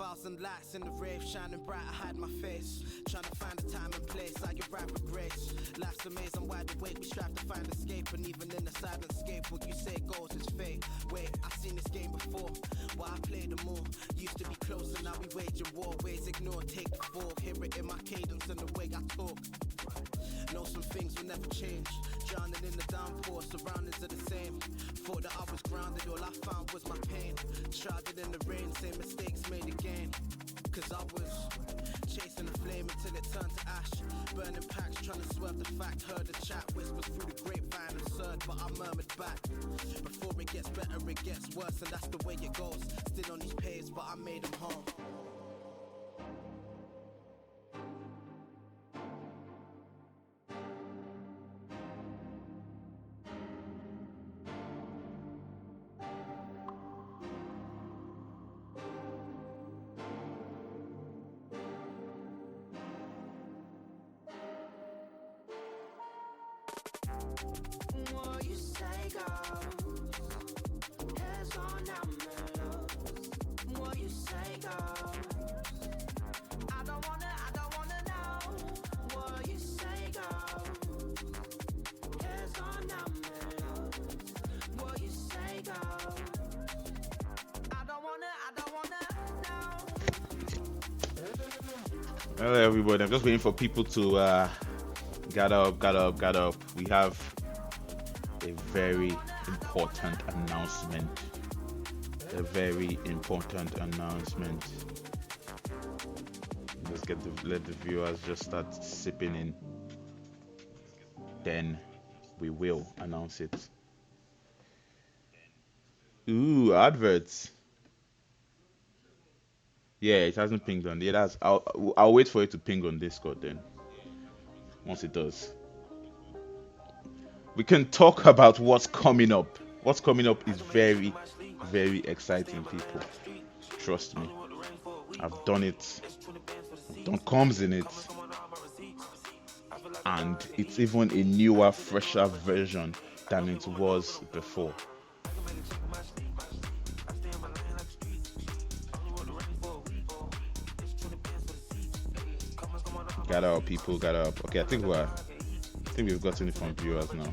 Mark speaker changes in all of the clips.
Speaker 1: 1,000 lights in the rave, shining bright, I hide my face. Trying to find a time and place, I get right with grace. Life's a maze, I'm wide awake, we strive to find escape. And even in the silent escape, what you say goes is fate. Wait, I've seen this game before, but I played them all. Used to be close and now we waging war. Ways ignore, take the fall. Hear it in my cadence and the way I talk. Know some things will never change. Drowning in the downpour, surroundings are the same. Thought that I was grounded, all I found was my pain. Shrouded in the rain, same mistakes made again. Cause I was chasing a flame until it turned to ash. Burning packs, trying to swerve the fact. Heard the chat, whispers through the grapevine, absurd, but I murmured back. Before it gets better, it gets worse, and that's the way it goes. Still on these paves, but I made them home. What you say goes, heads on down mellows. What you say goes, I don't wanna know. What you say goes, heads on down mellows. What you say goes, I don't wanna know.
Speaker 2: Hello everybody, I'm just waiting for people to got up. We have a very important announcement. Let's let the viewers just start sipping in. Then we will announce it. Ooh, adverts. Yeah, it hasn't pinged on. Yeah, that's. I'll wait for it to ping on Discord then. Once it does, we can talk about what's coming up. What's coming up is very, very exciting, people. Trust me. I've done it. I've done comms in it. And it's even a newer, fresher version than it was before. Gather up, people, gather up. Okay, I think we've gotten it from viewers now.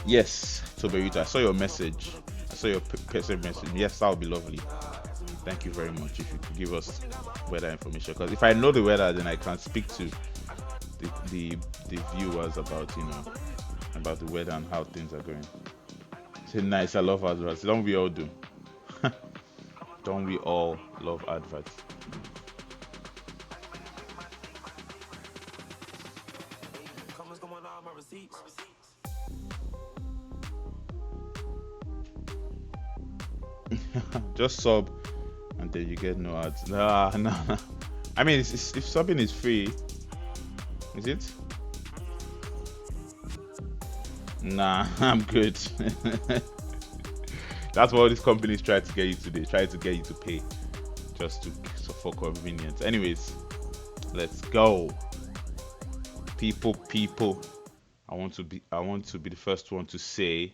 Speaker 2: Yes, Toberita, I saw your message. I saw your person message. Yes, that would be lovely. Thank you very much if you could give us weather information. Because if I know the weather, then I can speak to the viewers about about the weather and how things are going. Say nice, I love adverts. Don't we all do? Don't we all love adverts? Just sub and then you get no ads. Nah. I mean, if subbing is free, is it? Nah, I'm good. That's what these companies try to get you to do. Try to get you to pay just for convenience. Anyways, let's go. People. I want to be the first one to say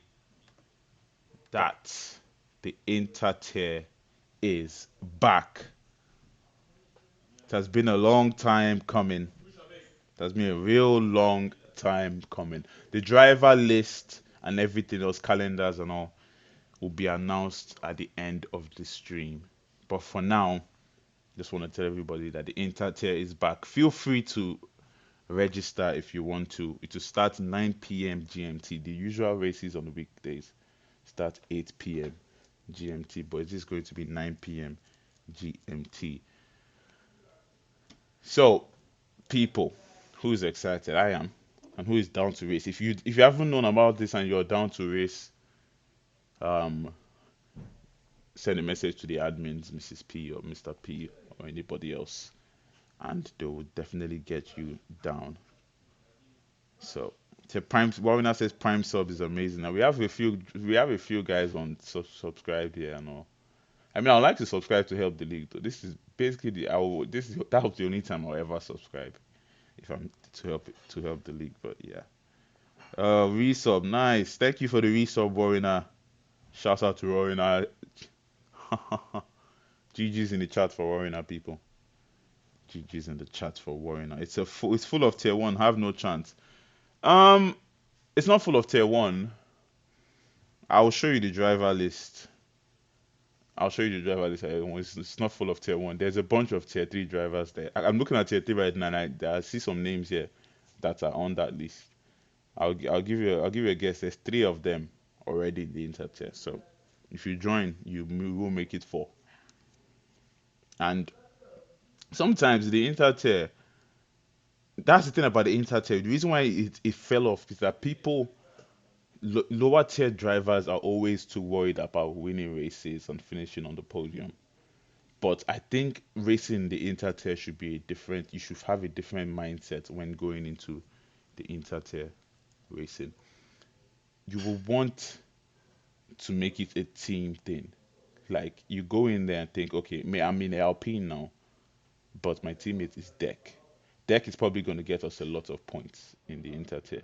Speaker 2: that the Intertier is back. It has been a long time coming. It has been a real long time coming. The driver list and everything else, calendars and all, will be announced at the end of the stream. But for now, just want to tell everybody that the Intertier is back. Feel free to register if you want to. It will start 9 p.m. GMT. The usual races on the weekdays start 8 p.m. GMT, but it is going to be 9 p.m. GMT. So, people, who is excited? I am, and who is down to race? If you haven't known about this and you're down to race, send a message to the admins, Mrs. P or Mr. P or anybody else, and they will definitely get you down. So, Prime Warner says Prime sub is amazing. Now we have a few guys on subscribe here and all. I mean, I would like to subscribe to help the league. Though this is basically that was the only time I'll ever subscribe if I'm to help the league. But yeah, resub, nice. Thank you for the resub, Warner. Shout out to Warner. GG's in the chat for worrying at people. GG's in the chat for worrying. It's full of tier one. Have no chance. Um, it's not full of tier one. I will show you the driver list. I'll show you the driver list. It's not full of tier one. There's a bunch of tier three drivers there. I'm looking at tier three right now, and I see some names here that are on that list. I'll give you a guess. There's three of them already in the inter tier. So if you join, you will make it four. And sometimes the inter tier, that's the thing about the inter tier. The reason why it fell off is that lower tier drivers are always too worried about winning races and finishing on the podium. But I think racing the inter tier should be different. You should have a different mindset when going into the inter tier racing. You will want to make it a team thing. Like you go in there and think, okay, I'm in Alpine now, but my teammate is Deck. Deck is probably going to get us a lot of points in the inter tier.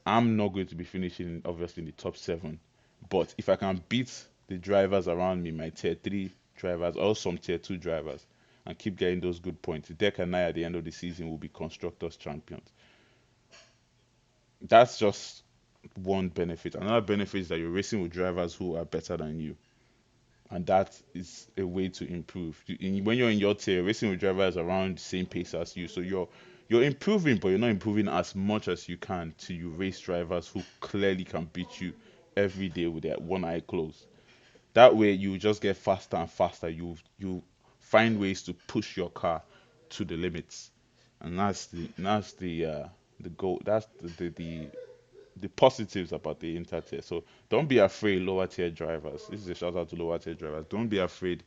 Speaker 2: I'm not going to be finishing obviously in the top seven, but if I can beat the drivers around me, my tier three drivers or some tier two drivers, and keep getting those good points, Deck and I at the end of the season will be constructors champions. That's just one benefit. Another benefit is that you're racing with drivers who are better than you, and that is a way to improve. When you're in your tier, racing with drivers around the same pace as you, so you're improving, but you're not improving as much as you can till you race drivers who clearly can beat you every day with their one eye closed. That way, you just get faster and faster. You find ways to push your car to the limits, and that's the goal. That's the positives about the inter tier. So don't be afraid, lower tier drivers. This is a shout out to lower tier drivers. Don't be afraid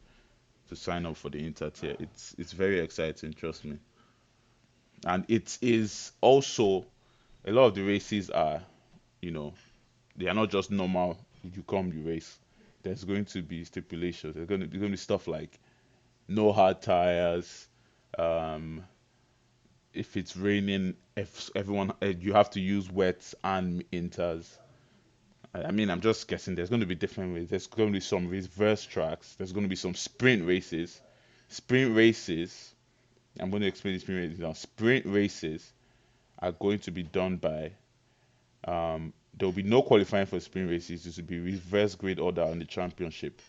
Speaker 2: to sign up for the inter tier. It's very exciting, trust me. And it is also a lot of the races are, you know, they are not just normal. You come, you race. There's going to be stipulations. There's going to be stuff like no hard tires. Um, if it's raining, if everyone you have to use wets and inters. I mean, I'm just guessing. There's going to be different ways. There's going to be some reverse tracks. There's going to be some sprint races. Sprint races. I'm going to explain the sprint races now. Sprint races are going to be done by. There will be no qualifying for sprint races. This will be reverse grade order on the championship.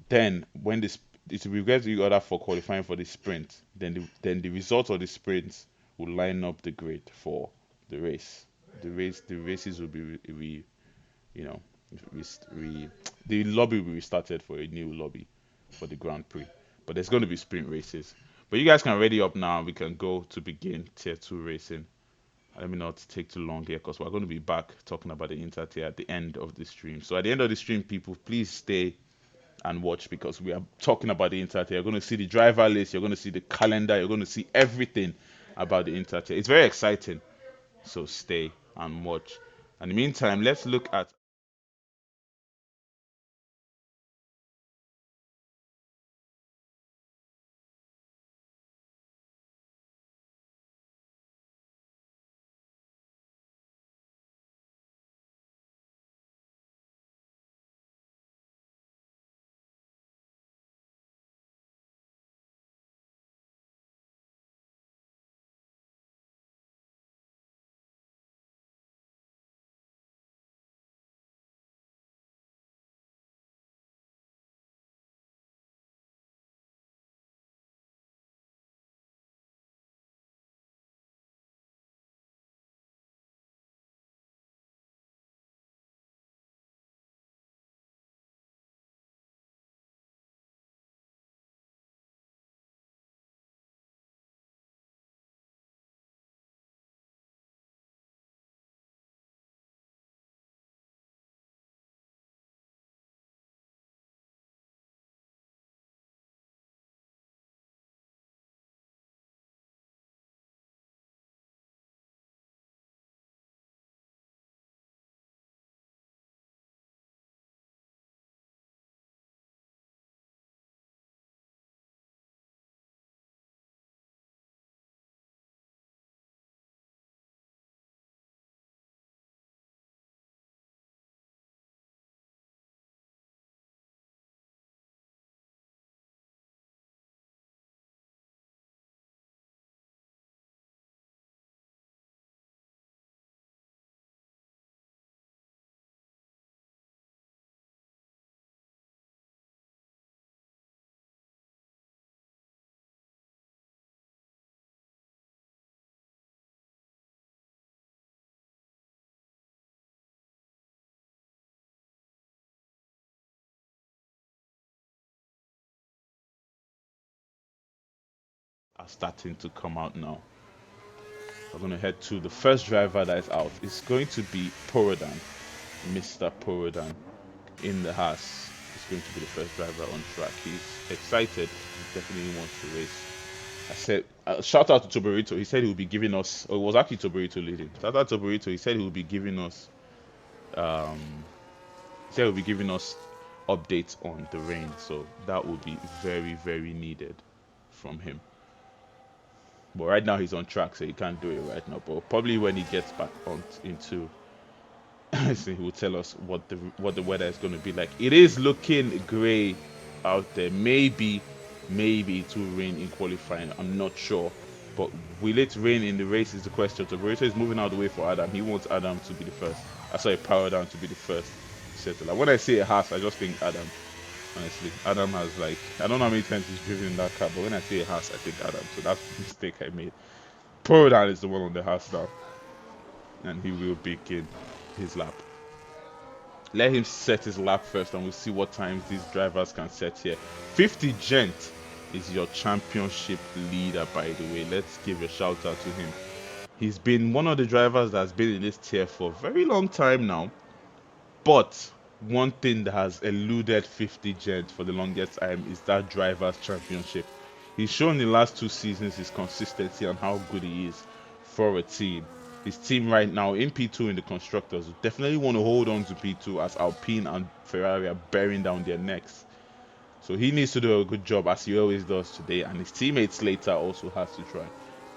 Speaker 2: Then, when it will be reverse grade order for qualifying for the sprint, then the result of the sprints will line up the grade for the race. The races will be you know, we, we the lobby will be restarted for a new lobby for the Grand Prix. But there's going to be sprint races. But you guys can ready up now. We can go to begin tier two racing. Let me not take too long here because we're going to be back talking about the inter tier at the end of the stream. So at the end of the stream, people, please stay and watch because we are talking about the inter tier. You're going to see the driver list. You're going to see the calendar. You're going to see everything about the inter tier. It's very exciting. So stay and watch. In the meantime, let's look at are starting to come out now. We're going to head to the first driver that is out. It's going to be Porodan, Mr. Porodan in the Haas. He's going to be the first driver on track. He's excited. He definitely wants to race. I said, shout out to Toborito. He said he will be giving us, or it was actually Toborito leading. Shout out to Toborito. He said he will be giving us, um, he said he will be giving us updates on the rain. So that will be very, very needed from him. But right now he's on track, so he can't do it right now. But probably when he gets back on into, so he will tell us what the weather is going to be like. It is looking grey out there. Maybe it will rain in qualifying. I'm not sure. But will it rain in the race is the question. So Borussia is moving out of the way for Adam. He wants Adam to be the first. I saw Power Down to be the first settle. Like when I say a Haas, I just think Adam. Honestly, Adam has like I don't know how many times he's driven in that car, but when I say a Haas, I think Adam. So that's the mistake I made. Power Down is the one on the Haas now, and he will begin his lap. Let him set his lap first, and we'll see what times these drivers can set here. 50 Gent is your championship leader, by the way. Let's give a shout out to him. He's been one of the drivers that's been in this tier for a very long time now. But one thing that has eluded 50 Gent for the longest time is that driver's championship. He's shown in the last 2 seasons his consistency and how good he is for a team. His team right now in P2 in the constructors definitely want to hold on to P2 as Alpine and Ferrari are bearing down their necks. So he needs to do a good job as he always does today, and his teammate Slater also has to try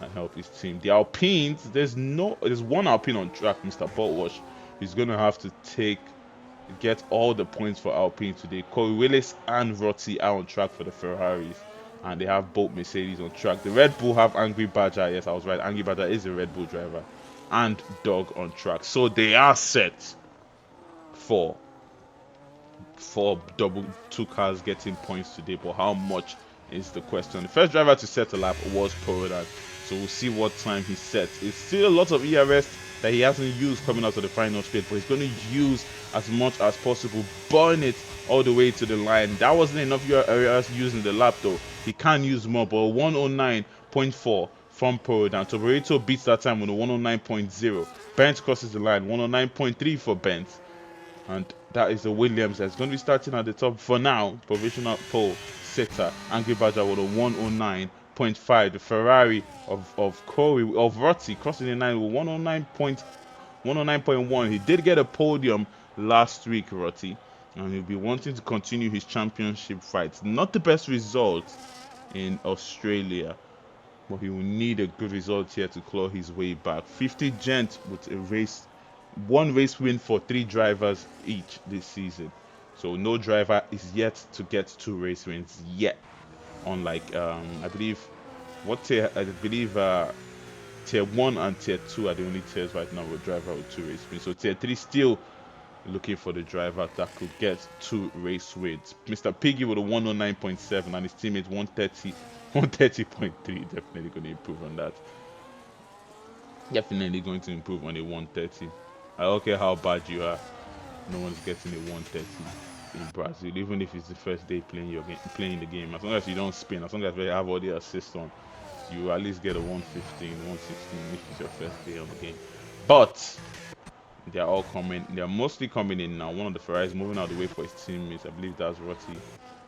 Speaker 2: and help his team. The Alpines, there's one Alpine on track, Mr. Boltwash. He's gonna have to get all the points for Alpine today. Corey Willis and Rotti are on track for the Ferraris, and they have both Mercedes on track. The Red Bull have Angry Badger. Yes, I was right. Angry Badger is a Red Bull driver, and Dog on track. So they are set for double two cars getting points today. But how much is the question? The first driver to set a lap was Porodan, so we'll see what time he sets. It's still a lot of ERS that he hasn't used coming out of the final straight, but he's going to use as much as possible, burn it all the way to the line. That wasn't enough ERS using the lap though. He can use more, but 109.4 from Porodan. Toborito beats that time with a 109.0. Bent crosses the line, 109.3 for Bent. And that is the Williams that's going to be starting at the top for now. Provisional pole sitter Angry Badger with a 109.5. The Ferrari of Rotti crossing the line with 109.1. He did get a podium last week, Rotti, and he'll be wanting to continue his championship fight. Not the best result in Australia, but he will need a good result here to claw his way back. 50 Gent with one race win for 3 drivers each this season. So no driver is yet to get 2 race wins yet. Unlike I believe tier 1 and tier 2 are the only tiers right now with driver with 2 race wins. So tier 3 still looking for the driver that could get 2 race wins. Mr. Piggy with a 109.7 and his teammate 130.3. Definitely going to improve on that. Definitely going to improve on a 130. I don't care how bad you are, no one's getting a 130 in Brazil, even if it's the first day playing the game. As long as you don't spin, as long as you have all the assists on, you at least get a 115, 116 if it's your first day on the game. But they're all coming. They're mostly coming in now. One of the Ferraris moving out of the way for his teammates. I believe that's Rotti.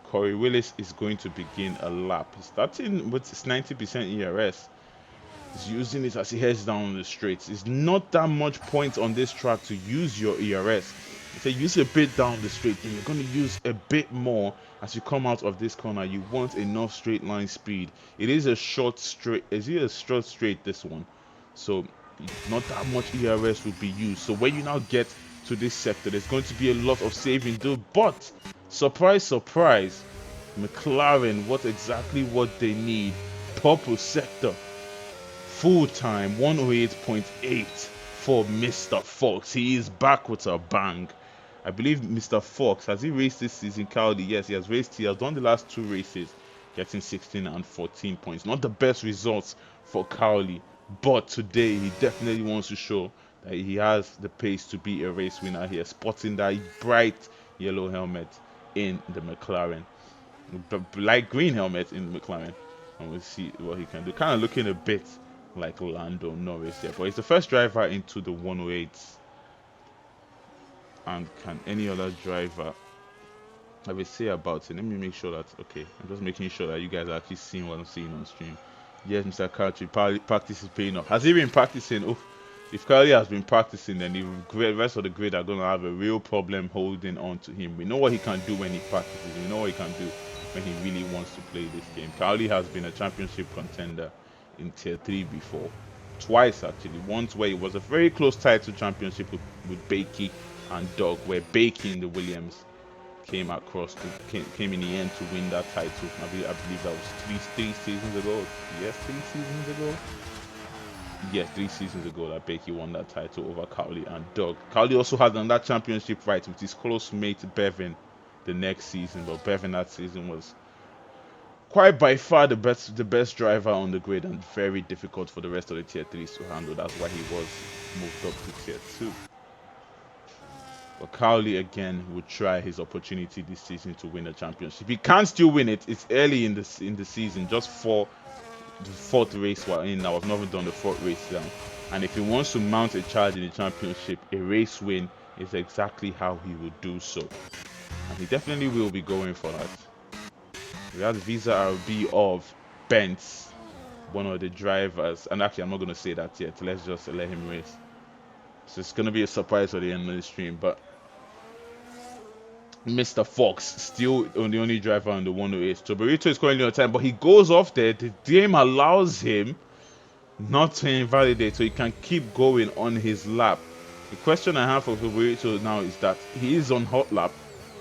Speaker 2: Corey Willis is going to begin a lap. He's starting with his 90% ERS. He's using it as he heads down the straights. It's not that much point on this track to use your ERS. If you use a bit down the straight, then you're going to use a bit more as you come out of this corner. You want enough straight line speed. It is a short straight. Is it a short straight, this one? So not that much ERS will be used. So when you now get to this sector, there's going to be a lot of saving do. But surprise, surprise, McLaren, what they need. Purple sector. Full time 108.8 for Mr. Fox. He is back with a bang. I believe Mr. Fox, has he raced this season, Cowley? Yes, he has raced. He has done the last 2 races, getting 16 and 14 points. Not the best results for Cowley, but today he definitely wants to show that he has the pace to be a race winner here, spotting that bright yellow helmet in the McLaren, the light green helmet in the McLaren. and we'll see what he can do. Kind of looking a bit like Lando Norris here, but he's the first driver into the 108s. And can any other driver I will say about it? Let me make sure that okay. I'm just making sure that you guys are actually seeing what I'm seeing on stream. Yes, Mr. Country, practice is paying off. Has he been practicing? Oh, if Kylie has been practicing, then the rest of the grid are going to have a real problem holding on to him. We know what he can do when he practices. We know what he can do when he really wants to play this game. Kylie has been a championship contender in Tier 3 before. Twice, actually. Once where it was a very close title championship with Bakey and Doug, where Bakey in the Williams came in the end to win that title. I believe that was three seasons ago. Yes, 3 seasons ago. Yes, 3 seasons ago that Becky won that title over Cowley and Doug. Cowley also had another championship fight with his close mate Bevan the next season, but Bevan that season was quite by far the best driver on the grid and very difficult for the rest of the tier 3s to handle. That's why he was moved up to tier 2. But Cowley again would try his opportunity this season to win the championship. He can still win it. It's early in the season, just for the fourth race we're in now. I've not even done the fourth race down. And if he wants to mount a charge in the championship, a race win is exactly how he would do so. And he definitely will be going for that. We have the Visa RB of Benz, one of the drivers. And actually, I'm not going to say that yet. Let's just let him race. So it's going to be a surprise for the end of the stream. But Mr. Fox, still the only driver on the 108. So Burrito is currently on time, but he goes off there. The game allows him not to invalidate, so he can keep going on his lap. The question I have for Burrito now is that he is on hot lap,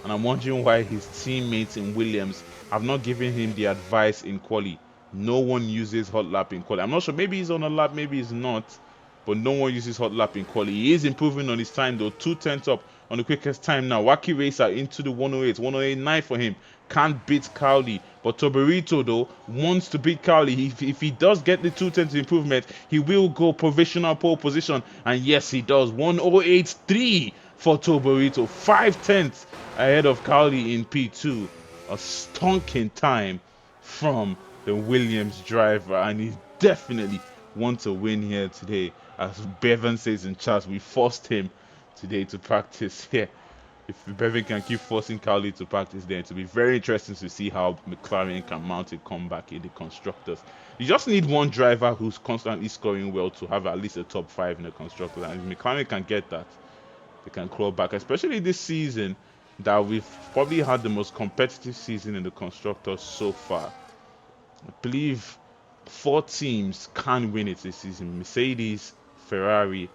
Speaker 2: and I'm wondering why his teammates in Williams have not given him the advice in quali. No one uses hot lap in quali. I'm not sure. Maybe he's on a lap, maybe he's not. But no one uses hot lap in quali. He is improving on his time though. 2 tenths up on the quickest time now. Wacky Racer into the 108. 108.9 for him. Can't beat Cowley. But Toberito though wants to beat Cowley. If he does get the 2 tenths improvement, he will go provisional pole position. And yes, he does. 108.3 for Toberito. 5 tenths ahead of Cowley in P2. A stonking time from the Williams driver. And he definitely wants to win here today. As Bevan says in chat, we forced him today to practice here. If Bevan can keep forcing Cowley to practice there, it will be very interesting to see how McLaren can mount a comeback in the constructors. You just need one driver who's constantly scoring well to have at least a top 5 in the constructors, and if McLaren can get that, they can crawl back, especially this season that we've probably had the most competitive season in the constructors so far. I believe 4 teams can win it this season. Mercedes, Ferrari,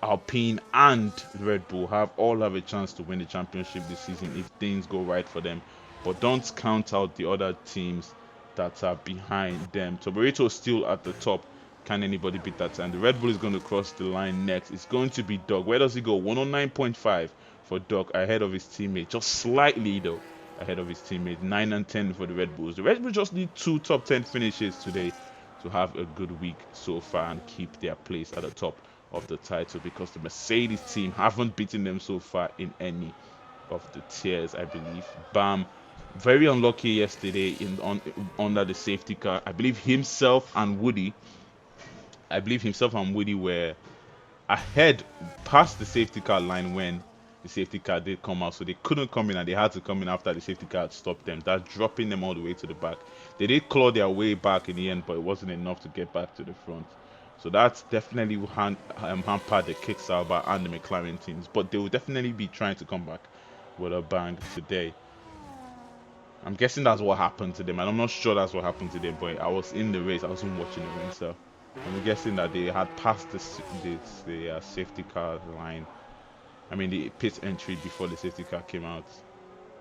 Speaker 2: Alpine and Red Bull all have a chance to win the championship this season if things go right for them. But don't count out the other teams that are behind them. Toberito is still at the top. Can anybody beat that time? The Red Bull is going to cross the line next. It's going to be Doug. Where does he go? 109.5 for Doug, ahead of his teammate. Just slightly though ahead of his teammate. 9 and 10 for the Red Bulls. The Red Bulls just need 2 top 10 finishes today to have a good week so far and keep their place at the top of the title, because the Mercedes team haven't beaten them so far in any of the tiers, I believe. Bam, very unlucky yesterday under the safety car. I believe himself and Woody were ahead past the safety car line when the safety car did come out, so they couldn't come in and they had to come in after the safety car had stopped them. That's dropping them all the way to the back. They did claw their way back in the end, but it wasn't enough to get back to the front. So that's definitely hampered the Kicksauber and the McLaren teams, but they will definitely be trying to come back with a bang today. I'm guessing that's what happened to them, and I'm not sure that's what happened to them, but I was in the race. I wasn't watching the race, so I'm guessing that they had passed the safety car line. I mean the pit entry before the safety car came out.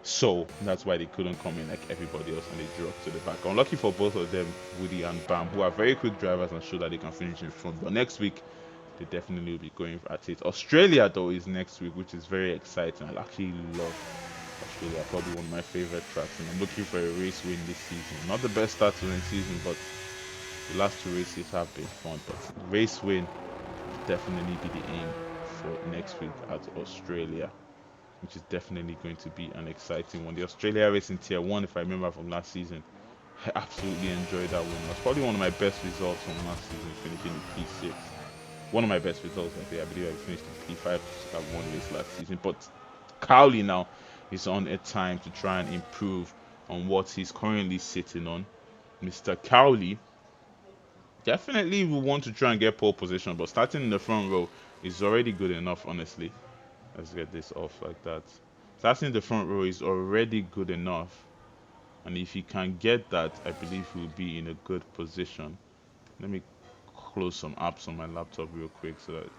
Speaker 2: So that's why they couldn't come in like everybody else and they dropped to the back. Unlucky for both of them, Woody and Bam, who are very quick drivers and show that they can finish in front. But next week, they definitely will be going at it. Australia, though, is next week, which is very exciting. I actually love Australia, probably one of my favorite tracks. And I'm looking for a race win this season. Not the best start to the season, but the last 2 races have been fun. But race win will definitely be the aim for next week at Australia, which is definitely going to be an exciting one. The Australia race in Tier 1, if I remember from last season, I absolutely enjoyed that win. That's probably one of my best results from last season, finishing in P6. One of my best results, I believe I finished in P5. I won race last season. But Cowley now is on a time to try and improve on what he's currently sitting on. Mr. Cowley definitely will want to try and get pole position, but starting in the front row is already good enough, honestly. Let's get this off like that. Starting in the front row is already good enough. And if he can get that, I believe he'll be in a good position. Let me close some apps on my laptop real quick so that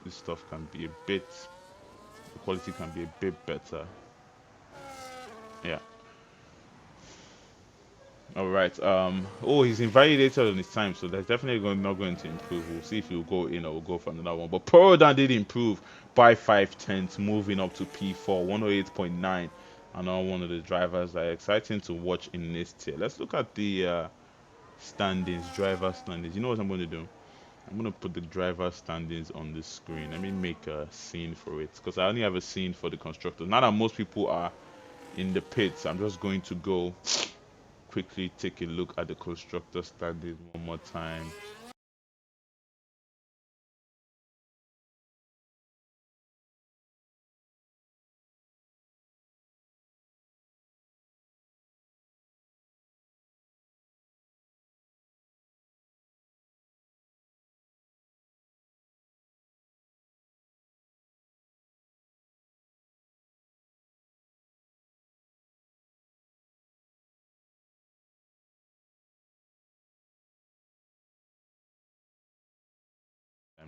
Speaker 2: this stuff can be a bit, the quality can be a bit better. Yeah. All right. Oh, he's invalidated on his time, so that's definitely not going to improve. We'll see if he'll go in or we'll go for another one. But Porodan did improve by 5/10, moving up to P4, 108.9. Another one of the drivers that are exciting to watch in this tier. Let's look at the standings, driver standings. You know what I'm going to do? I'm going to put the driver standings on the screen. Let me make a scene for it because I only have a scene for the constructors. Now that most people are in the pits, I'm just going to go quickly take a look at the constructor standings one more time.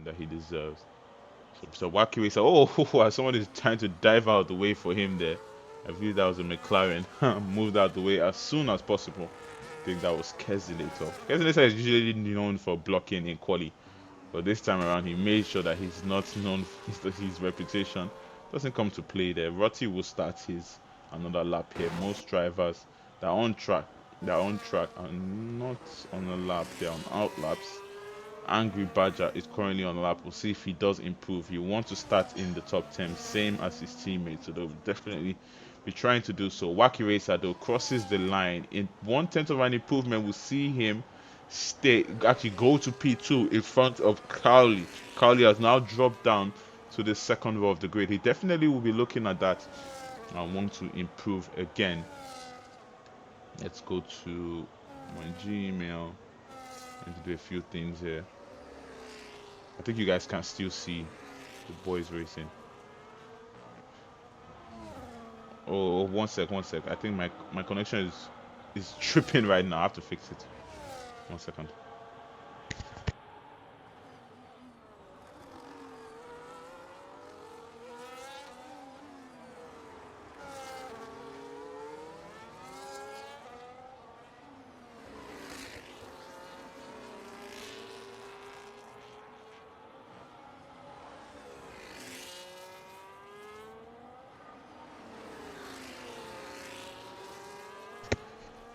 Speaker 2: That he deserves. So Wakiri said, "Oh, someone is trying to dive out the way for him there." I believe that was a McLaren. Moved out the way as soon as possible. I think that was Kesinator. Kesinator is usually known for blocking in quali, but this time around he made sure that he's not known his reputation doesn't come to play there. Rotti will start his another lap here. Most drivers that are on track, are not on a lap. They're on out laps. Angry Badger is currently on lap. We'll see if he does improve. He wants to start in the top 10, same as his teammates. So they'll definitely be trying to do so. Wacky Racer though crosses the line. In 1/10 of an improvement, we'll see him actually go to P2 in front of Cowley. Cowley has now dropped down to the second row of the grid. He definitely will be looking at that and want to improve again. Let's go to my Gmail and do a few things here. I think you guys can still see the boys racing. Oh, one sec, one sec. I think my connection is tripping right now. I have to fix it. 1 second.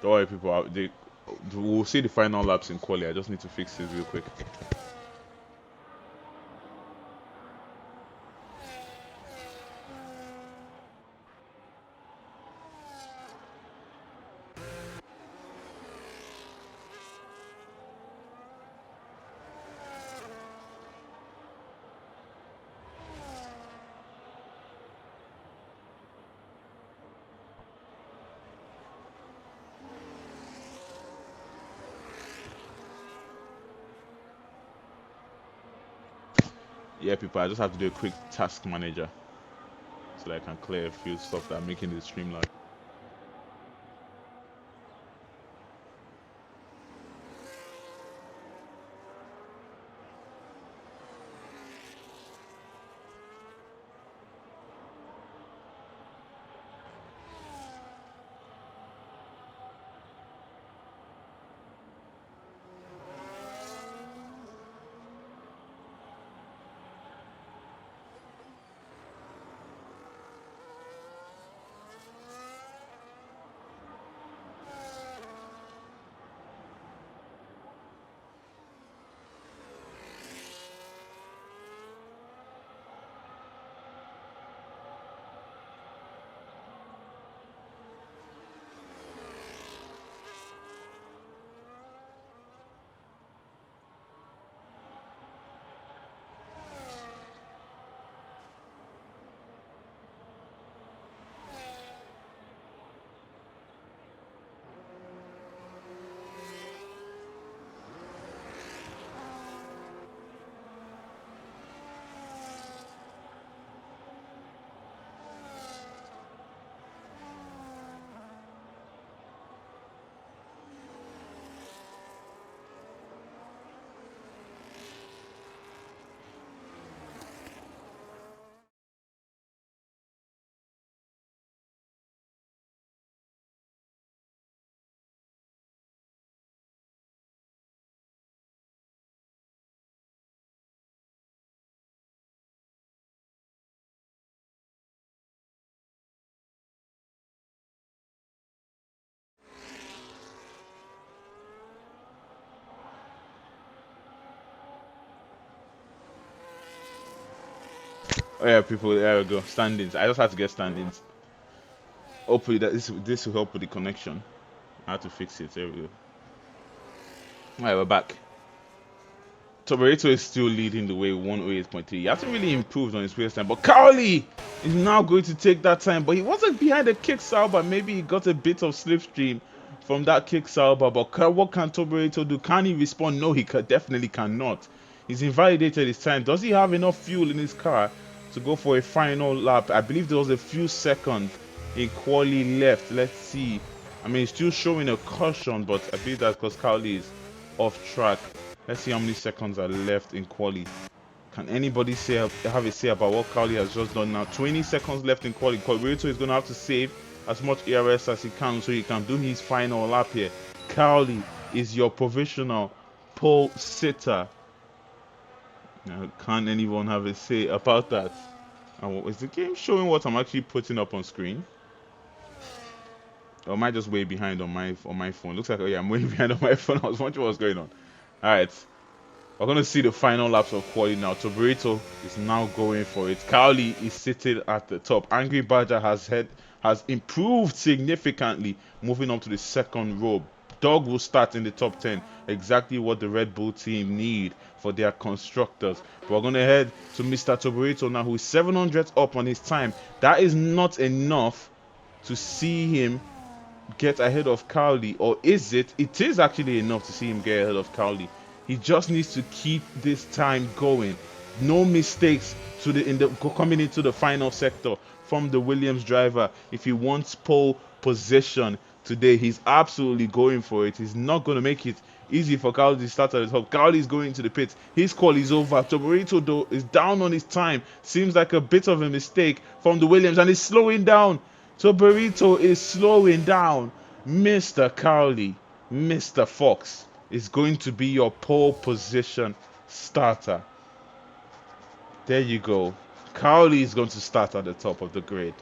Speaker 2: Don't worry, people. We'll see the final laps in quali. I just need to fix this real quick. Yeah, people. I just have to do a quick task manager so that I can clear a few stuff that are making the stream lag. Oh yeah, people. There we go. Standings. I just had to get standings. Hopefully that this will help with the connection. I had to fix it. There we go. Alright, we're back. Tobareto is still leading the way 108.3. He hasn't really improved on his pace time, but Cowley is now going to take that time. But he wasn't behind the kick salva. Maybe he got a bit of slipstream from that kick salva. But what can Tobareto do? Can he respond? No, he definitely cannot. He's invalidated his time. Does he have enough fuel in his car to go for a final lap? I believe there was a few seconds in quali left. Let's see. I mean, he's still showing a caution, but I believe that's because Cowley is off track. Let's see how many seconds are left in quali. Can anybody have a say about what Cowley has just done now? 20 seconds left in quali. Corbeto is going to have to save as much ERS as he can so he can do his final lap here. Cowley is your provisional pole sitter. Now, can anyone have a say about that? And is the game showing what I'm actually putting up on screen? Or am I just way behind on my phone? Looks like, oh yeah, I'm way behind on my phone. I was wondering what's going on. Alright. We're going to see the final laps of quali now. Tobarito is now going for it. Cowley is sitting at the top. Angry Badger has improved significantly, moving up to the second row. Dog will start in the top 10. Exactly what the Red Bull team need for their constructors. But we're going to head to Mr. Tobarito now, who is 700 up on his time. That is not enough to see him get ahead of Cowley, or is it? It is actually enough to see him get ahead of Cowley. He just needs to keep this time going. No mistakes coming into the final sector from the Williams driver. If he wants pole position today, he's absolutely going for it. He's not going to make it easy for Cowley to start at the top. Cowley is going to the pits. His call is over. Tobarito though is down on his time. Seems like a bit of a mistake from the Williams, and he's slowing down. Tobarito is slowing down. Mr. Cowley, Mr. Fox is going to be your pole position starter. There you go. Cowley is going to start at the top of the grid.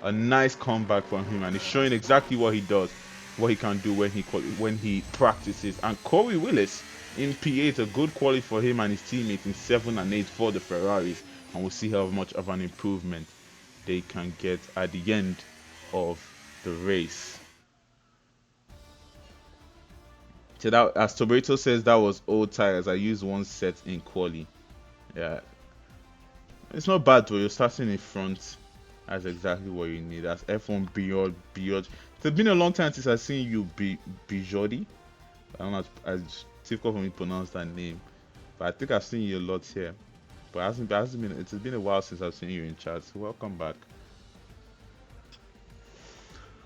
Speaker 2: A nice comeback from him, and he's showing exactly what he does, what he can do when he practices. And Corey Willis in P8, a good quality for him and his teammates in 7 and 8 for the Ferraris, and we'll see how much of an improvement they can get at the end of the race. So that, as Tobarito says, that was old tires. I used one set in quali. Yeah, it's not bad though. You're starting in front. That's exactly what you need. That's F1 Beyond. It's been a long time since I've seen you Bijodi. I don't know. It's difficult for me to pronounce that name, but I think I've seen you a lot here. But it hasn't been. It's been a while since I've seen you in chat. So welcome back.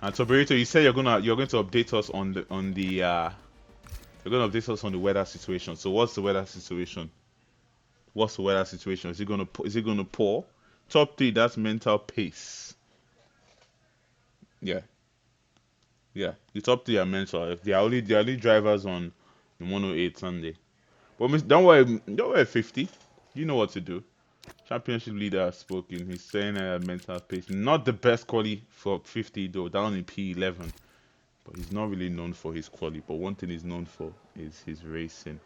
Speaker 2: And Tobarito, you said you're going to update us on the you're going to update us on the weather situation. So what's the weather situation? What's the weather situation? Is it going to pour? Top 3, that's mental pace. Yeah. Yeah. The top 3 are mental. If they are only drivers on the 108 Sunday. But don't worry 50. You know what to do. Championship leader has spoken. He's saying mental pace. Not the best quality for 50 though, down in P11. But he's not really known for his quality. But one thing he's known for is his racing.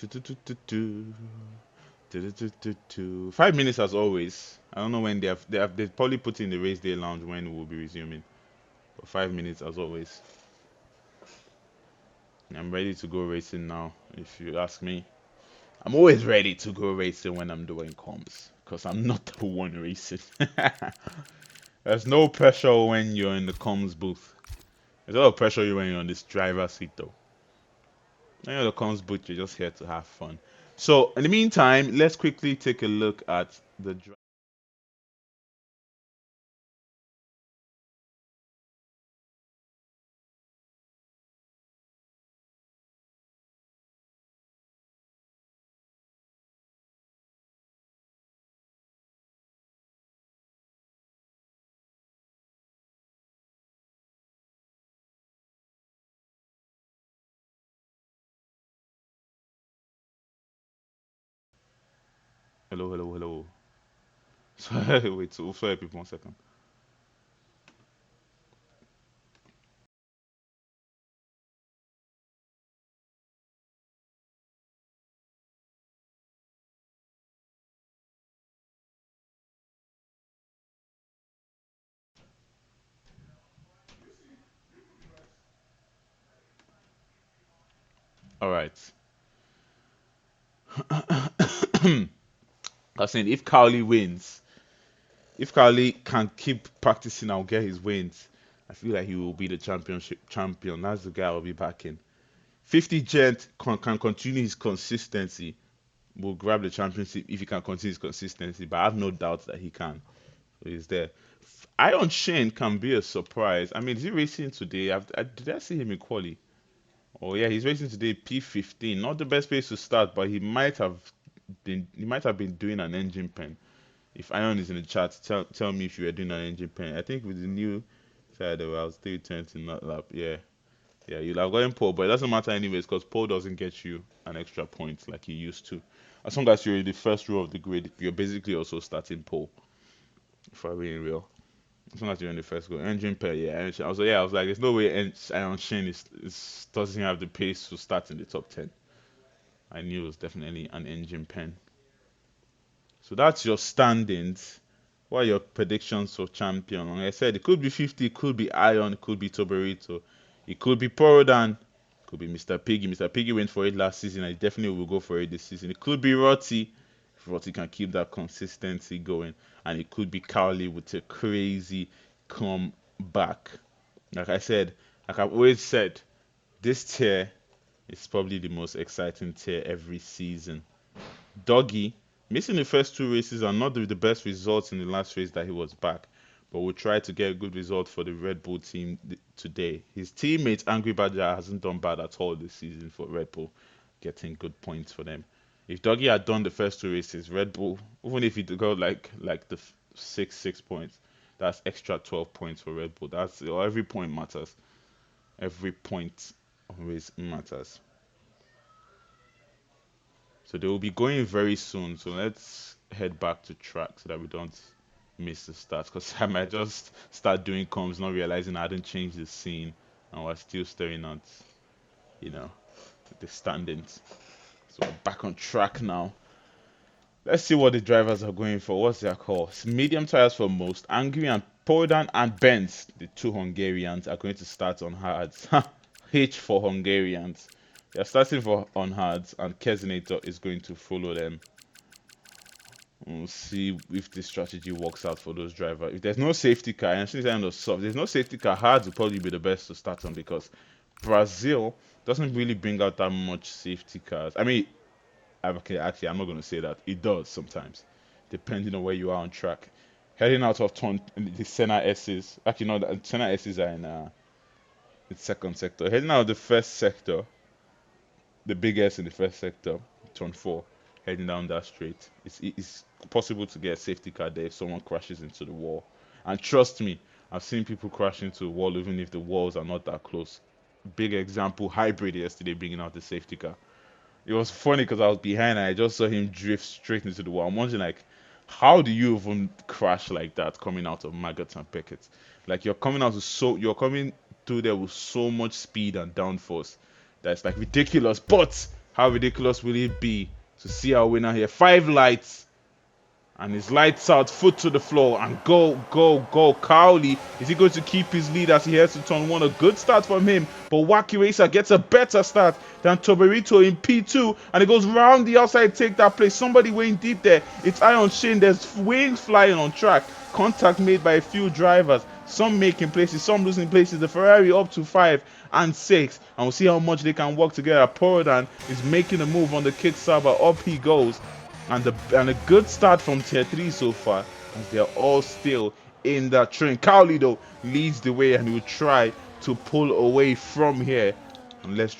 Speaker 2: Do, do, do, do, do. 5 minutes as always. I don't know when they probably put in the race day lounge when we'll be resuming. But 5 minutes as always. I'm ready to go racing now, if you ask me. I'm always ready to go racing when I'm doing comms. Because I'm not the one racing. There's no pressure when you're in the comms booth. There's a lot of pressure when you're on this driver's seat though. When you're in the comms booth, you're just here to have fun. So in the meantime, let's quickly take a look at the Hello, hello, hello. Sorry, wait, so sorry people 1 second. All right. I was saying if Cowley can keep practicing and get his wins, I feel like he will be the championship champion. That's the guy I'll be backing. 50 Gent can continue his consistency. Will grab the championship if he can continue his consistency, but I have no doubt that he can. So he's there. Iron Shane can be a surprise. I mean, is he racing today? Did I see him in quali? Oh yeah, he's racing today P15. Not the best place to start, but he might have been doing an engine pen. If Iron is in the chat, tell me if you were doing an engine pen. I think with the new side, I was still 20 not lap. Yeah, yeah, you'll have gotten pole, but it doesn't matter anyways because pole doesn't get you an extra point like he used to. As long as you're in the first row of the grid, you're basically also starting pole. If I'm being real, as long as you're in the first row, engine pen, yeah. I was like, there's no way Iron Shane doesn't have the pace to start in the top 10. I knew it was definitely an engine pen. So that's your standings. What are your predictions for champion? Like I said, it could be 50, it could be Ion, it could be Toberito, it could be Porodan, it could be Mr. Piggy. Mr. Piggy went for it last season. I definitely will go for it this season. It could be Rotty, if Rotty can keep that consistency going, and it could be Cowley with a crazy comeback. Like I said, like I've always said, this tier is probably the most exciting tier every season. Doggy, missing the first two races and not the best results in the last race that he was back, but will try to get a good result for the Red Bull team today. His teammate Angry Badger hasn't done bad at all this season for Red Bull, getting good points for them. If Doggy had done the first two races, Red Bull, even if he got like the 6 points, that's extra 12 points for Red Bull. That's every point matters. Every point always matters. So they will be going very soon. So let's head back to track so that we don't miss the start. Because I might just start doing comms, not realizing I hadn't changed the scene, and we're still staring at, you know, the standings. So we're back on track now. Let's see what the drivers are going for. What's their course? Medium tires for most. Angry and Podan and Benz, the two Hungarians, are going to start on hards. H for Hungarians. They're starting on hards, and Kesinator is going to follow them. We'll see if this strategy works out for those drivers. If there's no safety car, and since I'm soft, there's no safety car, hards will probably be the best to start on because Brazil doesn't really bring out that much safety cars. I mean, okay, actually, I'm not going to say that. It does sometimes, depending on where you are on track. Heading out of turn, the Senna S's. Actually, no, the Senna S's are in the second sector. Heading out of the first sector, the big S in the first sector, turn 4, heading down that straight. It's possible to get a safety car there if someone crashes into the wall. And trust me, I've seen people crash into the wall even if the walls are not that close. Big example, hybrid yesterday bringing out the safety car. It was funny because I was behind and I just saw him drift straight into the wall. I'm wondering like, how do you even crash like that coming out of maggots and packets? Like you're coming through there with so much speed and downforce that's like ridiculous. But how ridiculous will it be to see our winner here? 5 lights and his lights out, foot to the floor, and go, go, go. Cowley, is he going to keep his lead as he heads to turn 1? A good start from him, but Wacky Racer gets a better start than Toberito in P2, and it goes round the outside, take that place. Somebody weighing deep there. It's Iron Shane. There's wings flying on track. Contact made by a few drivers. Some making places, some losing places. The Ferrari up to 5 and 6, and we'll see how much they can work together. Porodan is making a move on the kick saber. Up he goes. And a good start from tier 3 so far, as they're all still in that train. Cowley though leads the way and he will try to pull away from here. And let's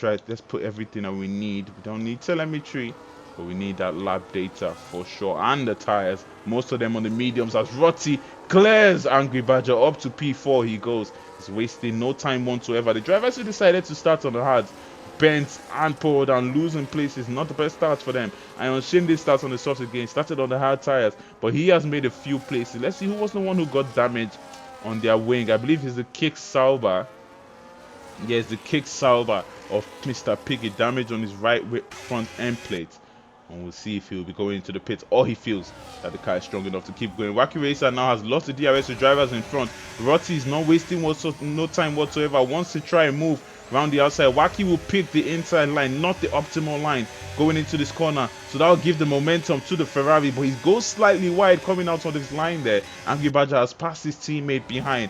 Speaker 2: put everything that we need. We don't need telemetry, but we need that lab data for sure. And the tires, most of them on the mediums, as Rotty clears Angry Badger up to P4 he goes. He's wasting no time whatsoever. The drivers who decided to start on the hards bent and pulled and losing places. Not the best start for them. Iron Shin starts on the soft again. Started on the hard tires, but he has made a few places. Let's see who was the one who got damage on their wing. I believe it's the Kick Sauber. Yes, the Kick Sauber of Mr. Piggy. Damage on his right front end plate. And we'll see if he'll be going into the pits or he feels that the car is strong enough to keep going. Wacky Racer now has lost the DRS to drivers in front. Rotti is not wasting no time whatsoever. Wants to try and move around the outside. Wacky will pick the inside line, not the optimal line going into this corner. So that will give the momentum to the Ferrari. But he goes slightly wide coming out on this line there. Angry Badger has passed his teammate behind.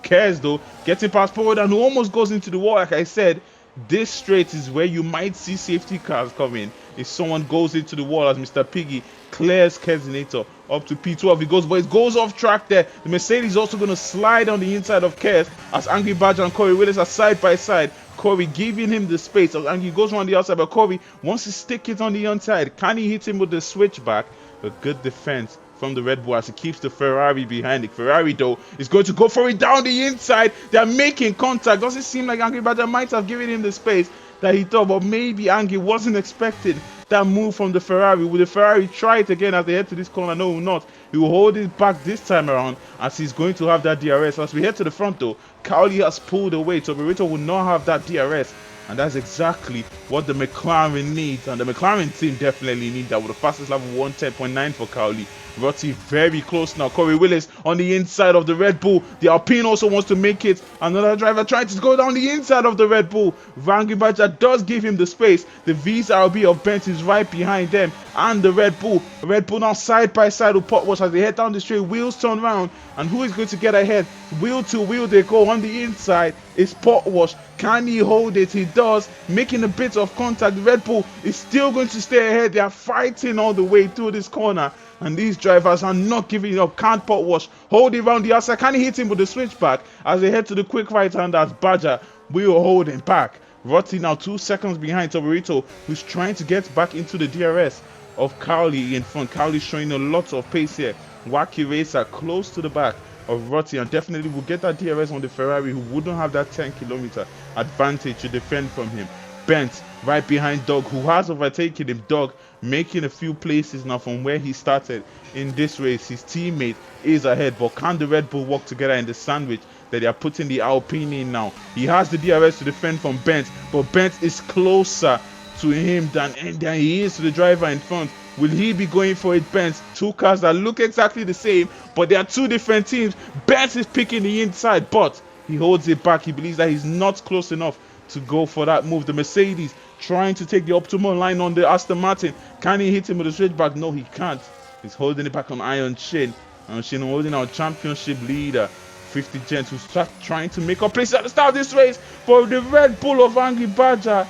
Speaker 2: Cares though, getting past forward and almost goes into the wall. Like I said, this straight is where you might see safety cars coming if someone goes into the wall, as Mr. Piggy clears Kezinator up to P12. He goes, but it goes off track there. The Mercedes is also going to slide on the inside of Kez as Angry Badger and Corey Willis are side by side. Corey giving him the space as Angry goes around the outside, but Corey wants to stick it on the inside. Can he hit him with the switchback? A good defense from the Red Bull as he keeps the Ferrari behind. The Ferrari though is going to go for it down the inside. They're making contact. Doesn't seem like Angry Badger might have given him the space that he thought, but maybe Angry wasn't expecting that move from the Ferrari. Will the Ferrari try it again as they head to this corner? No, not. He will hold it back this time around as he's going to have that DRS. As we head to the front though, Cowley has pulled away, so Berito will not have that DRS. And that's exactly what the McLaren needs. And the McLaren team definitely need that with the fastest level 110.9 for Cowley. Rotti very close now. Corey Willis on the inside of the Red Bull. The Alpine also wants to make it. Another driver trying to go down the inside of the Red Bull. Angry Badger does give him the space. The VSRB of Bent is right behind them. And the Red Bull. Red Bull now side by side with Potwash as they head down the straight. Wheels turn round. And who is going to get ahead? Wheel to wheel they go on the inside. It's Potwash. Can he hold it? He does. Making a bit of contact. The Red Bull is still going to stay ahead. They are fighting all the way through this corner. And these drivers are not giving up. Can't Potwash hold it around the outside. Can he hit him with the switchback as they head to the quick right hand as Badger will hold him back. Rotti now 2 seconds behind Toborito, who's trying to get back into the DRS of Cowley in front. Cowley showing a lot of pace here. Wacky Racer close to the back of Rotti and definitely will get that DRS on the Ferrari, who wouldn't have that 10-kilometer advantage to defend from him. Bent right behind Doug, who has overtaken him. Doug making a few places now from where he started in this race. His teammate is ahead, but can the Red Bull work together in the sandwich that they are putting the Alpine in now? He has the DRS to defend from Bent, but Bent is closer to him than he is to the driver in front. Will he be going for it? Bent, two cars that look exactly the same, but they are two different teams. Bent is picking the inside, but he holds it back. He believes that he's not close enough to go for that move. The Mercedes trying to take the optimal line on the Aston Martin. Can he hit him with a switchback? No, he can't. He's holding it back on Iron Shin. Iron Shin holding our championship leader, 50 Gents, who's trying to make up places at the start of this race. But the Red Bull of Angry Badger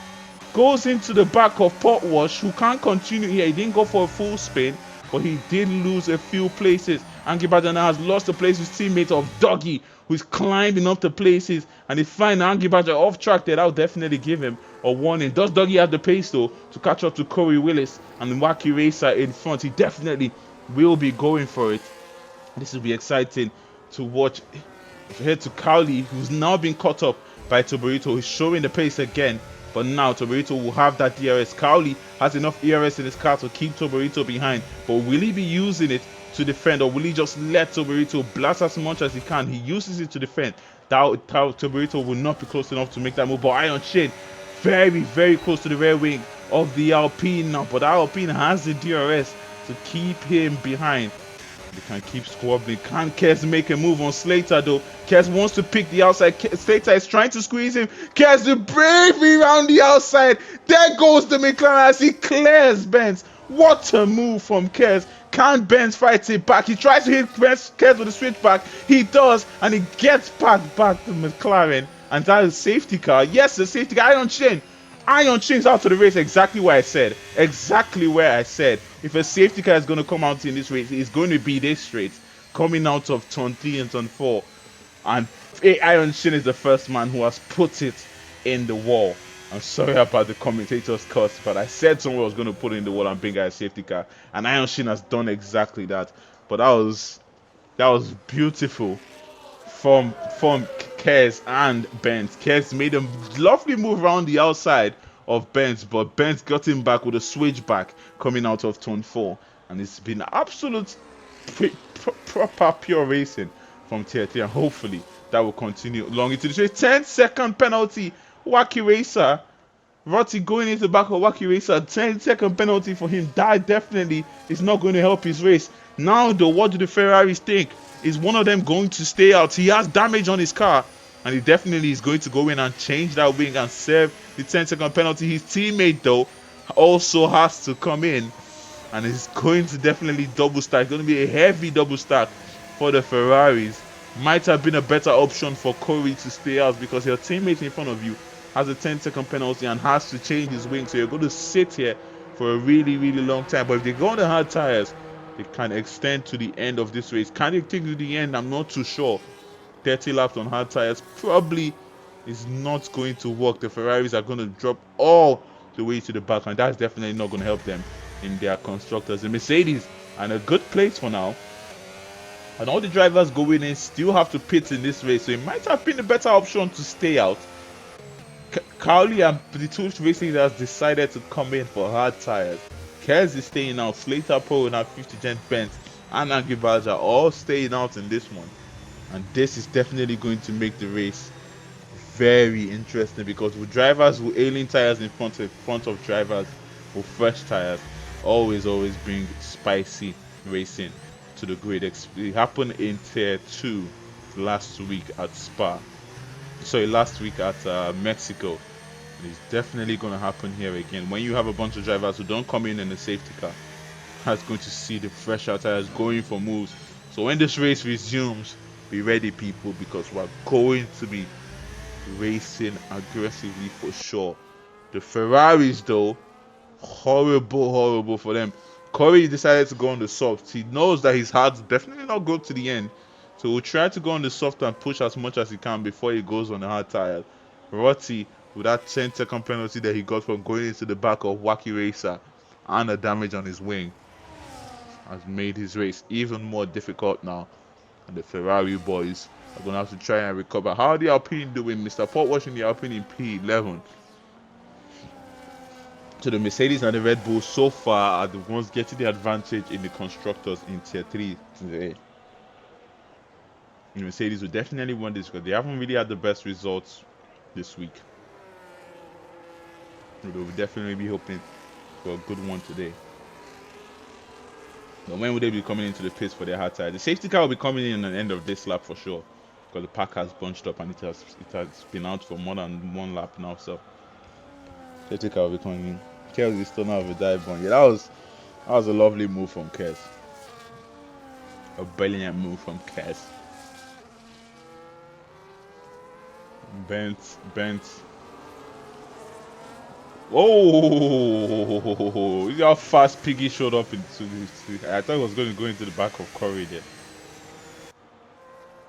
Speaker 2: goes into the back of Potwash, who can't continue here. He didn't go for a full spin, but he did lose a few places. Angry Badger now has lost the place with his teammate of Doggy, who's climbing up the places, and if find Angry Badger off track there, that'll definitely give him a warning. Does Doggy have the pace though to catch up to Corey Willis and Wacky Racer in front? He definitely will be going for it. This will be exciting to watch. If you head to Cowley, who's now been caught up by Toborito, he's showing the pace again. But now Toborito will have that DRS. Cowley has enough ERS in his car to keep Toborito behind. But will he be using it to defend, or will he just let Toborito blast as much as he can? He uses it to defend. Toborito will not be close enough to make that move. But Iron Shade very, very close to the rear wing of the Alpine now. But Alpine has the DRS to keep him behind. They can keep squabbling. Can Kez make a move on Slater though? Kez wants to pick the outside. Slater is trying to squeeze him. Kez the bravery around the outside. There goes the McLaren as he clears Benz. What a move from Kez. Can Benz fight it back? He tries to hit Kez with a switchback. He does, and he gets back to McLaren. And that is safety car. Yes, the safety car. Iron Chain. Iron Chain's out to the race exactly where I said. Exactly where I said. If a safety car is going to come out in this race, it's going to be this straight. Coming out of turn 3 and turn 4. And Iron Shin is the first man who has put it in the wall. I'm sorry about the commentator's curse, but I said someone was going to put it in the wall and bring out a safety car. And Iron Shin has done exactly that. But that was beautiful from Kez and Benz. Kez made a lovely move around the outside of Benz, but Benz got him back with a switchback coming out of turn 4. And it's been absolute proper pure racing from tier 3, and hopefully that will continue long into the race. 10-second penalty. Wacky Racer. Rotti going into the back of Wacky Racer. 10-second penalty for him. That definitely is not going to help his race. Now though, what do the Ferraris think? Is one of them going to stay out? He has damage on his car, and he definitely is going to go in and change that wing and serve the 10-second penalty. His teammate though also has to come in, and is going to definitely double stack. It's going to be a heavy double stack for the Ferraris. Might have been a better option for Corey to stay out, because your teammate in front of you has a 10-second penalty and has to change his wing, so you're going to sit here for a really long time. But if they go on the hard tires, they can extend to the end of this race. Can they take to the end? I'm not too sure. 30 laps on hard tires probably is not going to work. The Ferraris are going to drop all the way to the back, and that's definitely not going to help them in their constructors. The Mercedes are in a good place for now, and all the drivers going in still have to pit in this race, so it might have been a better option to stay out. Cowley and the two racing leaders decided to come in for hard tires. Kez is staying out. Slater Pro and 50 Gent Benz and Angie Badger are all staying out in this one. And this is definitely going to make the race very interesting, because with drivers with alien tires in front of drivers with fresh tires, always bring spicy racing to the grid. It happened in tier 2 last week at Spa. Sorry, last week at Mexico. It's definitely going to happen here again. When you have a bunch of drivers who don't come in a safety car, that's going to see the fresh tires going for moves. So when this race resumes, be ready, people, because we're going to be racing aggressively for sure. The Ferraris, though, horrible for them. Corey decided to go on the soft. He knows that his heart's definitely not go to the end, so we'll try to go on the soft and push as much as he can before he goes on the hard tires. Rotti, with that 10-second penalty that he got from going into the back of Wacky Racer and the damage on his wing, has made his race even more difficult now. And the Ferrari boys are going to have to try and recover. How are the Alpine doing? Mr. Port watching the Alpine in P11. So the Mercedes and the Red Bull so far are the ones getting the advantage in the constructors in tier 3 today. The Mercedes will definitely win this because they haven't really had the best results this week. They'll definitely be hoping for a good one today. But when will they be coming into the pits for their hard tire? The safety car will be coming in at the end of this lap for sure, because the pack has bunched up and it has been out for more than one lap now. So safety car will be coming in. Kez is still not with a dive bomb. Yeah, that was a lovely move from Kez. A brilliant move from Kez. Bent. Oh, look how fast Piggy showed up into this. I thought he was going to go into the back of Corey there.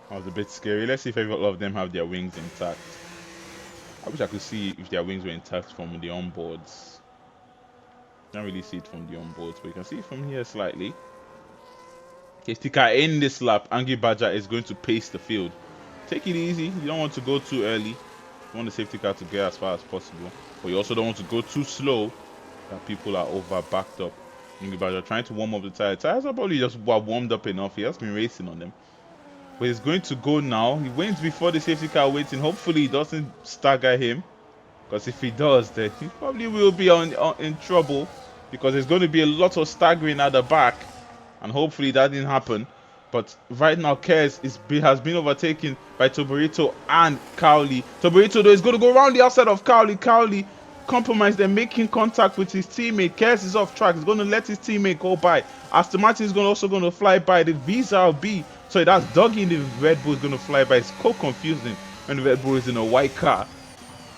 Speaker 2: That was a bit scary. Let's see if all of them have their wings intact. I wish I could see if their wings were intact from the onboards. Can't really see it from the onboards, but you can see it from here slightly. Okay, sticker in this lap. Angie Badger is going to pace the field. Take it easy. You don't want to go too early. You want the safety car to get as far as possible, but you also don't want to go too slow that people are over backed up. Angie Badger trying to warm up the tires. Tires are probably just warmed up enough. He has been racing on them. But he's going to go now. He wins before the safety car waiting. Hopefully he doesn't stagger him, because if he does, then he probably will be in trouble, because there's going to be a lot of staggering at the back, and hopefully that didn't happen. But right now Kez has been overtaken by Toborito and Cowley. Toborito though is going to go around the outside of Cowley. Cowley compromised and making contact with his teammate. Kez is off track. He's going to let his teammate go by. Aston Martin is also going to fly by. The VZRB, so that's Dougie in the Red Bull is going to fly by. It's so confusing when the Red Bull is in a white car.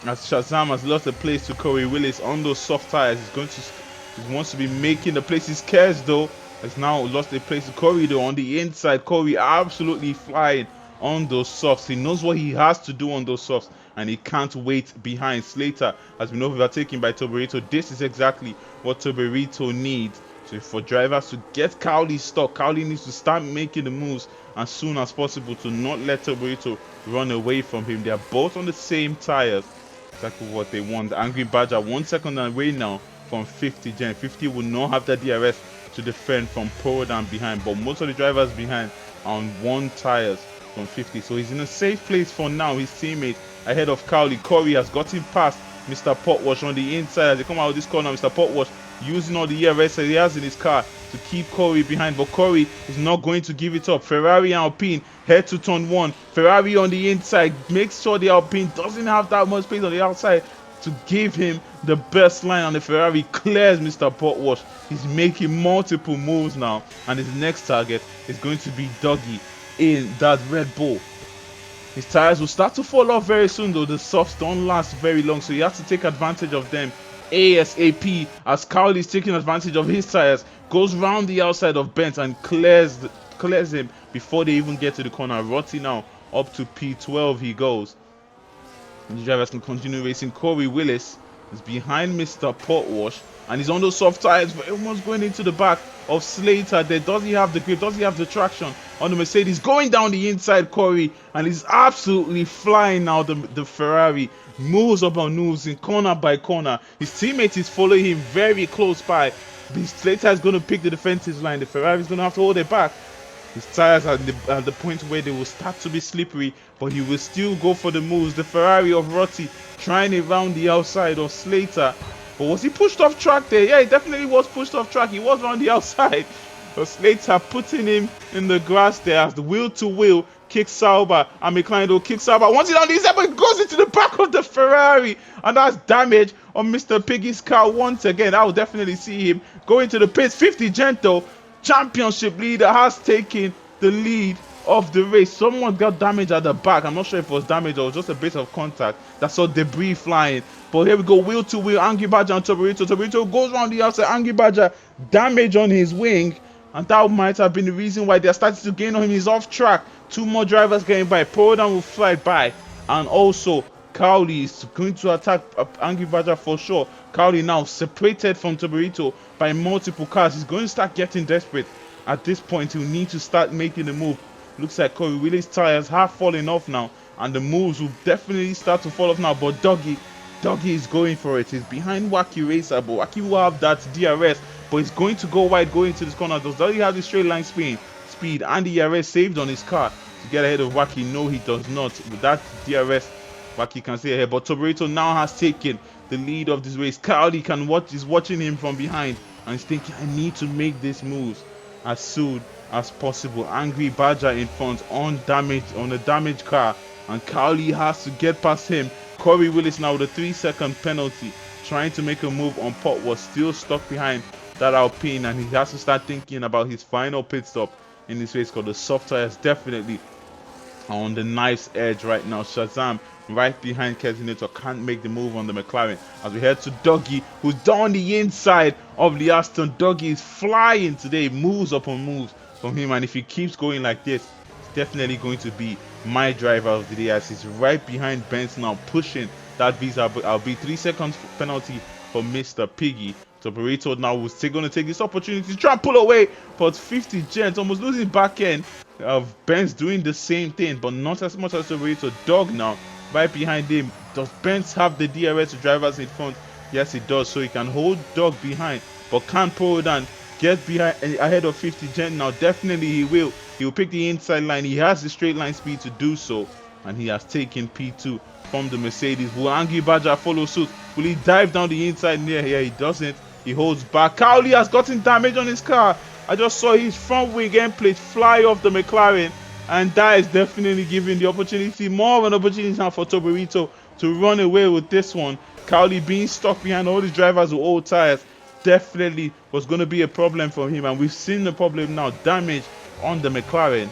Speaker 2: As Shazam has lost a place to Corey Willis on those soft tires. He wants to be making the places. Kez though has now lost a place to Corey though on the inside. Corey absolutely flying on those softs. He knows what he has to do on those softs, and he can't wait behind. Slater has been overtaken by Toborito. This is exactly what Toborito needs. So for drivers to get Cowley stuck, Cowley needs to start making the moves as soon as possible to not let Toborito run away from him. They are both on the same tires. Exactly what they want. Angry Badger 1 second away now from 50 Gen. 50 will not have the DRS to defend from Pro down behind, but most of the drivers behind are on one tires from 50. So he's in a safe place for now. His teammate ahead of Cowley. Corey has gotten past Mr. Potwash on the inside as they come out of this corner. Mr. Potwash using all the ERS that he has in his car to keep Corey behind, but Corey is not going to give it up. Ferrari and Alpine head to turn 1. Ferrari on the inside makes sure the Alpine doesn't have that much space on the outside to give him the best line, and the Ferrari clears Mr. Potwash. He's making multiple moves now, and his next target is going to be Dougie in that Red Bull. His tires will start to fall off very soon though. The softs don't last very long, so he has to take advantage of them ASAP as Cowley is taking advantage of his tires, goes round the outside of Bent and clears him before they even get to the corner. Rotti now up to P12 he goes. And the drivers can continue racing. Corey Willis is behind Mr. Potwash and he's on those soft tires, but almost going into the back of Slater there. Does he have the grip? Does he have the traction on the Mercedes? Going down the inside, Corey, and he's absolutely flying now. The Ferrari moves up and moves in corner by corner. His teammate is following him very close by. Slater is going to pick the defensive line. The Ferrari is going to have to hold it back. His tires are at the point where they will start to be slippery, but he will still go for the moves. The Ferrari of Rotti trying around the outside of Slater. But was he pushed off track there? Yeah, he definitely was pushed off track. He was on the outside. But Slater putting him in the grass there as the wheel to wheel kicks Sauber, and McLaren kicks Sauber. Once it on the inside, but it goes into the back of the Ferrari, and that's damage on Mr. Piggy's car once again. I will definitely see him go into the pits. 50 Gento, championship leader, has taken the lead of the race. Someone got damage at the back. I'm not sure if it was damage or just a bit of contact that saw debris flying. But here we go, wheel to wheel, Angry Badger and Toborito. Toborito goes around the outside. Angry Badger damage on his wing, and that might have been the reason why they're starting to gain on him. He's off track. Two more drivers getting by. Podan will fly by, and also Cowley is going to attack Angry Badger for sure. Cowley now separated from Toborito by multiple cars. He's going to start getting desperate. At this point, he'll need to start making the move. Looks like Corey Willis' tires have fallen off now, and the moves will definitely start to fall off now. But Dougie is going for it. He's behind Wacky Racer, but Wacky will have that DRS, but he's going to go wide going into this corner. Does he have the straight line speed? And the DRS saved on his car to get ahead of Wacky? No, he does not. With that DRS, Wacky can stay ahead, but Toborito now has taken the lead of this race. Cowley is watching him from behind, and he's thinking, I need to make this move as soon as possible. Angry Badger in front on a damaged car, and Cowley has to get past him. Corey Willis now with a 3-second penalty, trying to make a move on Pot, was still stuck behind that Alpine, and he has to start thinking about his final pit stop in this race, because the soft tires definitely are on the knife's edge right now. Shazam right behind Kezinator can't make the move on the McLaren as we head to Dougie, who's down the inside of the Aston. Dougie is flying today, moves upon moves from him, and if he keeps going like this, it's definitely going to be my driver of the day, as he's right behind Benz now, pushing that visa. I'll be 3 seconds penalty for Mr. Piggy. So Burrito now was going to take this opportunity to try and pull away, but 50 Gents almost losing back end of Benz doing the same thing, but not as much as the Burrito. Dog now right behind him. Does Benz have the DRS to drivers in front? Yes, it does. So he can hold Dog behind, but can't pull down. Get behind ahead of 50 Gent now. Definitely he will. He will pick the inside line. He has the straight line speed to do so, and he has taken P2 from the Mercedes. Will Angry Badger follow suit? Will he dive down the inside near here? He doesn't. He holds back. Cowley has gotten damage on his car. I just saw his front wing end plate fly off the McLaren, and that is definitely giving the opportunity, more of an opportunity now for Toborito to run away with this one. Cowley being stuck behind all these drivers with old tires definitely was going to be a problem for him, and we've seen the problem now. Damage on the McLaren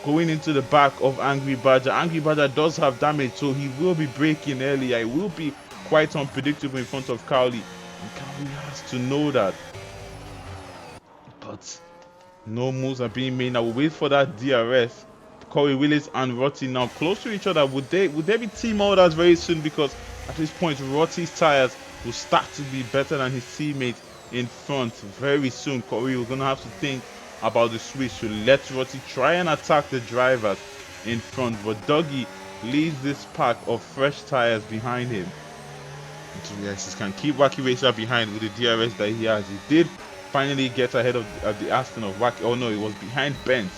Speaker 2: going into the back of Angry Badger. Angry Badger does have damage, so he will be braking earlier. He will be quite unpredictable in front of Cowley, and Cowley has to know that. But no moves are being made now. We'll wait for that DRS. Corey Willis and Rotti now close to each other. Would they be team orders very soon? Because at this point, Rotti's tires will start to be better than his teammates in front very soon. Corey, we're going to have to think about the switch to let Rotti try and attack the drivers in front, but Doggy leaves this pack of fresh tires behind him. Yes, he can keep Wacky Racer behind with the DRS that he has. He did finally get ahead of the Aston of Wacky. Oh no, he was behind Benz,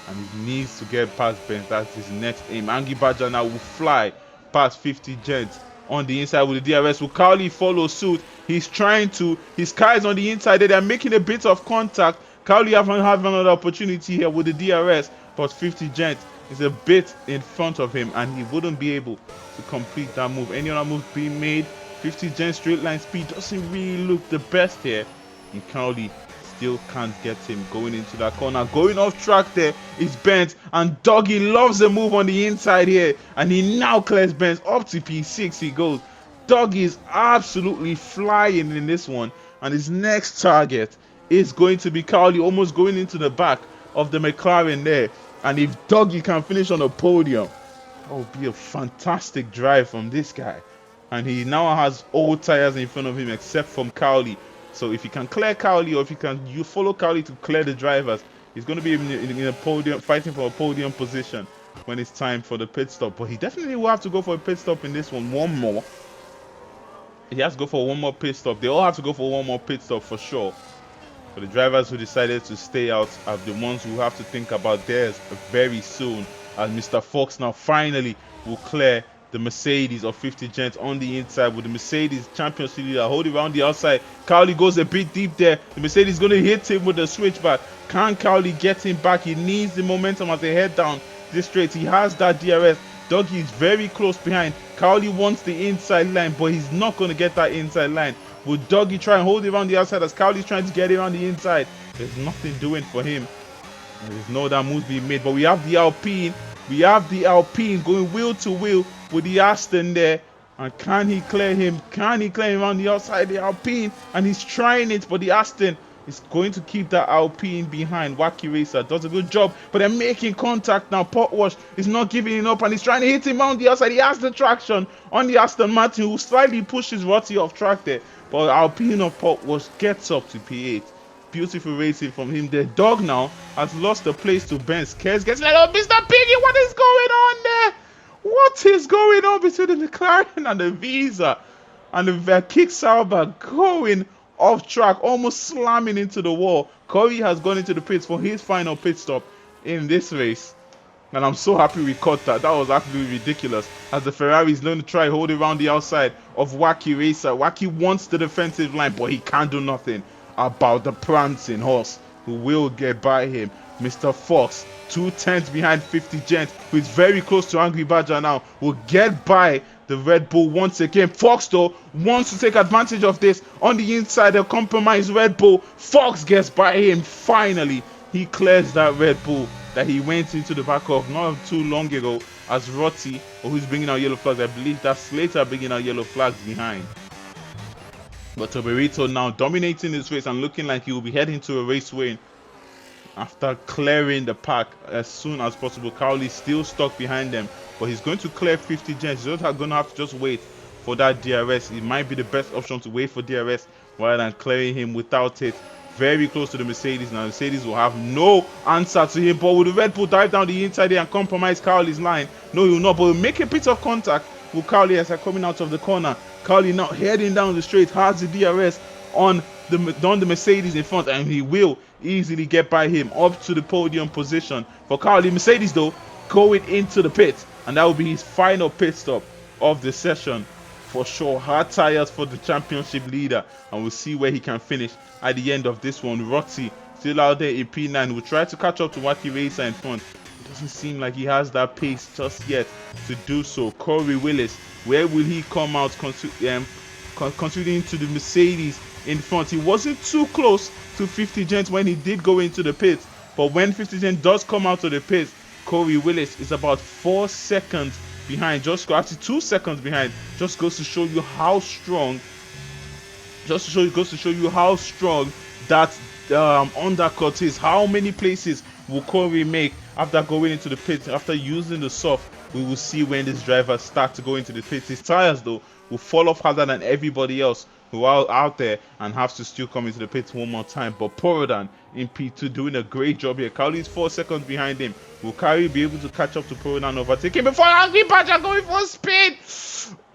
Speaker 2: and he needs to get past Benz. That's his next aim. Angry Badger now will fly past 50 Gents on the inside with the DRS. Will Cowley follow suit? He's trying to. His car is on the inside. They're making a bit of contact. Cowley haven't had another opportunity here with the DRS, but 50 Gents is a bit in front of him, and he wouldn't be able to complete that move. Any other move being made? 50 Gen straight line speed doesn't really look the best here. And Cowley still can't get him going into that corner. Going off track there is Benz, and Doggy loves the move on the inside here, and he now clears Benz up to P6. He goes. Doggy is absolutely flying in this one, and his next target is going to be Cowley, almost going into the back of the McLaren there. And if Doggy can finish on the podium, that would be a fantastic drive from this guy. And he now has all tires in front of him except from Cowley. So if he can clear Cowley, or if you follow Cowley to clear the drivers, he's going to be in a podium, fighting for a podium position when it's time for the pit stop. But he definitely will have to go for a pit stop in this one. One more. He has to go for one more pit stop. They all have to go for one more pit stop for sure. But the drivers who decided to stay out are the ones who have to think about theirs very soon, as Mr. Fox now finally will clear the Mercedes of 50 Gents on the inside, with the Mercedes championship leader holding around the outside. Cowley goes a bit deep there. The Mercedes is going to hit him with the switchback. Can Cowley get him back? He needs the momentum as they head down this straight. He has that DRS. Doggy is very close behind. Cowley wants the inside line, but he's not going to get that inside line. Will Doggy try and hold it around the outside as Cowley's trying to get it around the inside? There's nothing doing for him. There's no that move being made, but we have the Alpine. We have the Alpine going wheel to wheel with the Aston there. And can he clear him? Can he clear him around the outside, the Alpine? And he's trying it, but the Aston is going to keep that Alpine behind. Wacky Racer does a good job, but they're making contact now. Potwash is not giving it up, and he's trying to hit him around the outside. He has the traction on the Aston Martin, who slightly pushes Rotty off track there. But Alpine of Potwash gets up to P8. Beautiful racing from him. The dog now has lost the place to Benz. Kez gets like, oh, Mr. Piggy, what is going on there? What is going on between the McLaren and the Visa? And the Kick Sauber going off track, almost slamming into the wall. Corey has gone into the pits for his final pit stop in this race. And I'm so happy we caught that. That was absolutely ridiculous. As the Ferrari is going to try hold around the outside of Wacky Racer. Wacky wants the defensive line, but he can't do nothing about the prancing horse who will get by him. Mr. Fox, 2/10 behind 50 Gent, who is very close to Angry Badger now, will get by the Red Bull once again. Fox, though, wants to take advantage of this on the inside. A compromised Red Bull. Fox gets by him. Finally, he clears that Red Bull that he went into the back of not too long ago, as Rotty, or who's bringing out yellow flags. I believe that's Slater bringing out yellow flags behind. But Toberito now dominating this race and looking like he will be heading to a race win after clearing the pack as soon as possible. Cowley still stuck behind them, but he's going to clear 50 Gens. He's going to have to just wait for that DRS. It might be the best option to wait for DRS rather than clearing him without it. Very close to the Mercedes. Now Mercedes will have no answer to him, but will the Red Bull dive down the inside there and compromise Cowley's line? No, he will not, but will make a bit of contact with Cowley as they're coming out of the corner. Cowley now heading down the straight, has the DRS on the Mercedes in front, and he will easily get by him up to the podium position for Cowley. Mercedes, though, going into the pit, and that will be his final pit stop of the session for sure. Hard tires for the championship leader, and we'll see where he can finish at the end of this one. Rotty still out there in P9, will try to catch up to Wacky Racer in front. It doesn't seem like he has that pace just yet to do so. Corey Willis, where will he come out considering to the Mercedes in front? He wasn't too close to 50 Gent when he did go into the pits, but when 50 Gent does come out of the pits, Corey Willis is about 4 seconds behind, actually 2 seconds behind. Just goes to show you how strong, goes to show you how strong that undercut is. How many places will Corey make after going into the pits, after using the soft? We will see when this driver starts to go into the pits. His tires, though, will fall off harder than everybody else who are out there and have to still come into the pits one more time. But Porodan in P2 doing a great job here. Cowley's 4 seconds behind him. Will Kari be able to catch up to Porodan, overtaking before Angry Badger going for a spin?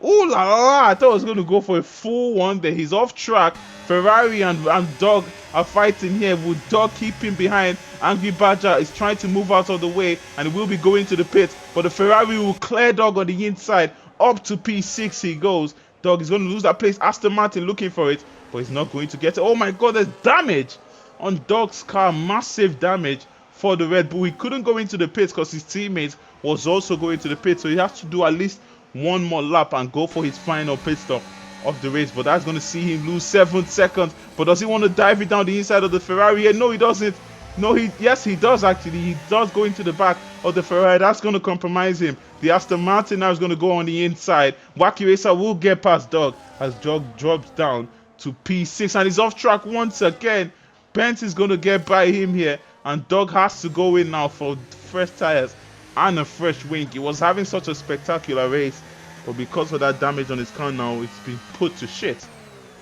Speaker 2: Ooh la la! I thought I was going to go for a full one there. He's off track. Ferrari and Dog are fighting here. Will Dog keep him behind? Angry Badger is trying to move out of the way and will be going to the pits. But the Ferrari will clear Dog on the inside. Up to P6 he goes. Dog is going to lose that place. Aston Martin looking for it, but he's not going to get it. Oh my god, there's damage on Dog's car. Massive damage for the Red Bull. He couldn't go into the pits because his teammate was also going to the pits. So he has to do at least one more lap and go for his final pit stop of the race. But that's going to see him lose 7 seconds. But does he want to dive it down the inside of the Ferrari? No, he doesn't. No, yes, he does actually. He does go into the back of the Ferrari. That's going to compromise him. The Aston Martin now is going to go on the inside. Wacky Racer will get past Dog as Dog drops down to P6 and he's off track once again. Bent is going to get by him here and Dog has to go in now for fresh tires and a fresh wing. He was having such a spectacular race, but because of that damage on his car now, it's been put to shit.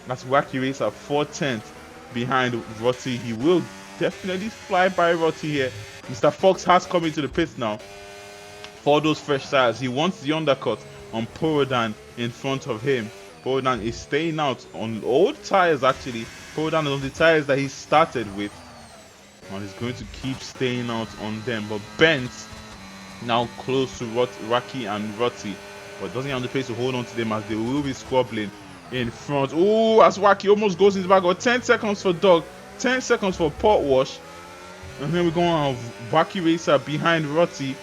Speaker 2: That's Wacky Racer 4/10 behind Rotty. He will definitely fly by Rotty here. Mr. Fox has come into the pits now for those fresh tires. He wants the undercut on Porodan in front of him. Porodan is staying out on old tires actually. Porodan is on the tires that he started with. And he's going to keep staying out on them. But Bent now close to Rocky and Rotty. But doesn't have the pace to hold on to them as they will be squabbling in front. Oh, as Wacky almost goes into the back. 10 seconds for Dog. 10 seconds for Port Wash. And then we're going on Wacky Racer behind Rotty.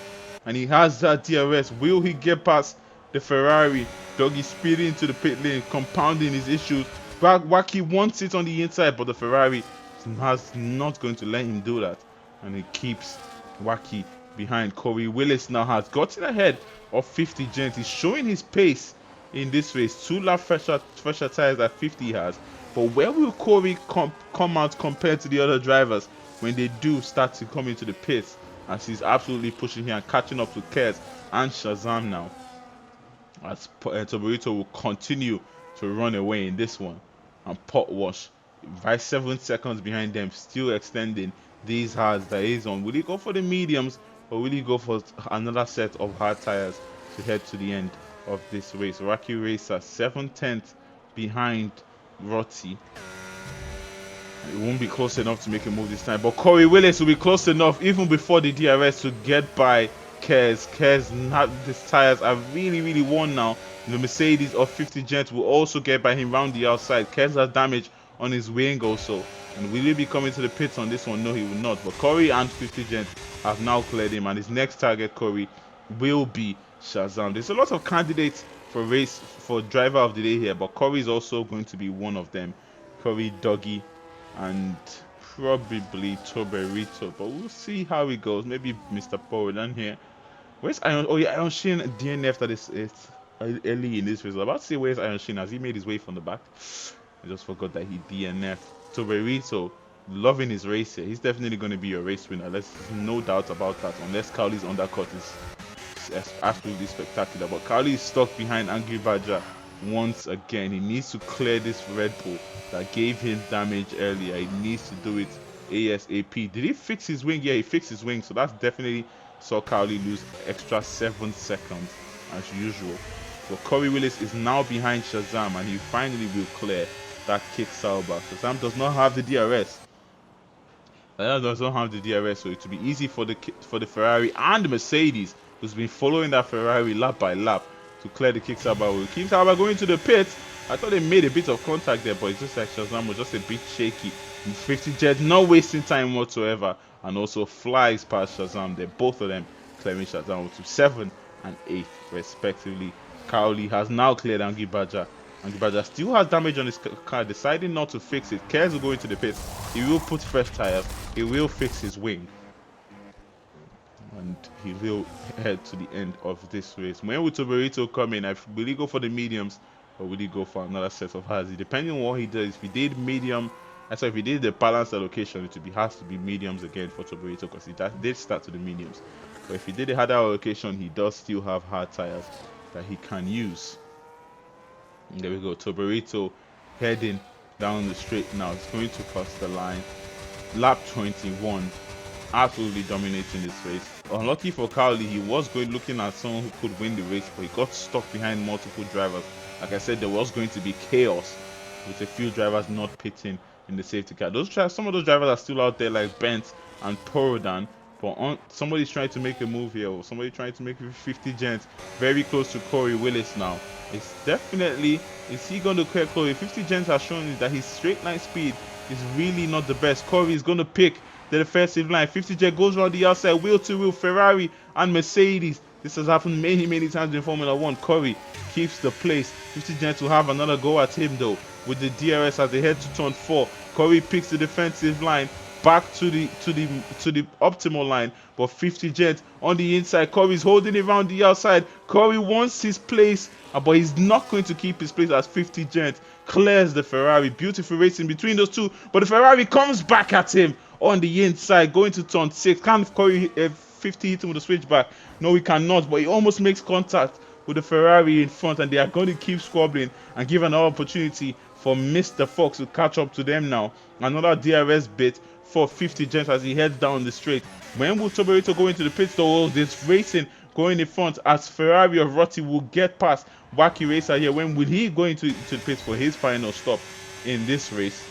Speaker 2: And he has that DRS. Will he get past the Ferrari? Doggy speeding into the pit lane, compounding his issues. Wacky wants it on the inside, but the Ferrari is not going to let him do that. And he keeps Wacky behind. Corey Willis now has gotten ahead of 50 Gent. He's showing his pace in this race. 2 lap fresher tires that 50 has. But where will Corey come out compared to the other drivers when they do start to come into the pits? As he's absolutely pushing here and catching up to Kez and Shazam now. As Toborito will continue to run away in this one. And Pot Wash by 7 seconds behind them, still extending these hards that he's on. Will he go for the mediums or will he go for another set of hard tires to head to the end of this race? Rocky Racer 7/10 behind Rotty. It won't be close enough to make a move this time, but Corey Willis will be close enough even before the DRS to get by Kez. His tires are really worn now. The Mercedes of 50 Gent will also get by him round the outside. Kez has damage on his wing also. And will he be coming to the pits on this one? No, he will not. But Corey and 50 Gent have now cleared him, and his next target, Corey, will be Shazam. There's a lot of candidates for driver of the day here, but Corey is also going to be one of them. Corey, Doggy, and probably Toberito, but we'll see how it goes. Maybe Mr. Porodan here. Where's Iron? Oh yeah, Iron Shin DNF that is early in this race. I was about to say where's Iron Shin? Has he made his way from the back? I just forgot that he DNF. Toberito, loving his race here. He's definitely going to be a race winner. There's no doubt about that. Unless Cowley's undercut is absolutely spectacular. But Cowley is stuck behind Angry Badger once again. He needs to clear this Red Bull that gave him damage earlier. He needs to do it ASAP. Did he fix his wing? Yeah, he fixed his wing. So that's definitely saw Cowley lose extra 7 seconds as usual. But Corey Willis is now behind Shazam and he finally will clear that kick Sauber. Shazam does not have the DRS. Shazam does not have the DRS, so it will be easy for the Ferrari and the Mercedes, who's been following that Ferrari lap by lap, to clear the kick Sauber. Will keep Sauber going to the pits. I thought they made a bit of contact there, but it's just like Shazam was just a bit shaky. 50 Jet not wasting time whatsoever and also flies past Shazam there. Both of them clearing Shazam to 7th and 8th respectively. Cowley has now cleared Angry Badger. Angry Badger still has damage on his car, deciding not to fix it. Cares will go into the pits. He will put fresh tires. He will fix his wing. And he will head to the end of this race. When will Toberito come in? Will he go for the mediums or will he go for another set of hards? Depending on what he does, if he did medium, if he did the balance allocation, it has to be mediums again for Toberito because he did start to the mediums. But if he did the harder allocation, he does still have hard tires that he can use. And there we go. Toberito heading down the straight now. It's going to cross the line. Lap 21. Absolutely dominating this race. Unlucky for Cowley, he was going looking at someone who could win the race, but he got stuck behind multiple drivers. Like I said, there was going to be chaos with a few drivers not pitting in the safety car. Some of those drivers are still out there, like Bent and Porodan, but somebody's trying to make a move here, or somebody trying to make 50 gents very close to Corey Willis now. It's definitely, is he going to clear Corey? 50 gents has shown that his straight line speed is really not the best. Corey is going to pick the defensive line. 50 jet goes around the outside, wheel to wheel, Ferrari and Mercedes. This has happened many times in Formula 1. Corey keeps the place. 50 jet will have another go at him though with the DRS as they head to turn 4. Corey picks the defensive line back to the optimal line, but 50 jet on the inside. Corey's holding it around the outside. Corey wants his place, but he's not going to keep his place as 50 jet clears the Ferrari. Beautiful racing between those two, but the Ferrari comes back at him on the inside, going to turn 6. Can Corey 50 hit him with a switchback? No, he cannot, but he almost makes contact with the Ferrari in front, and they are going to keep squabbling and give another opportunity for Mr. Fox to catch up to them now. Another DRS bit for 50 gents as he heads down the straight. When will Toberito go into the pit stop? This racing going in front as Ferrari of Rotti will get past Wacky Racer here. When will he go into the pit for his final stop in this race?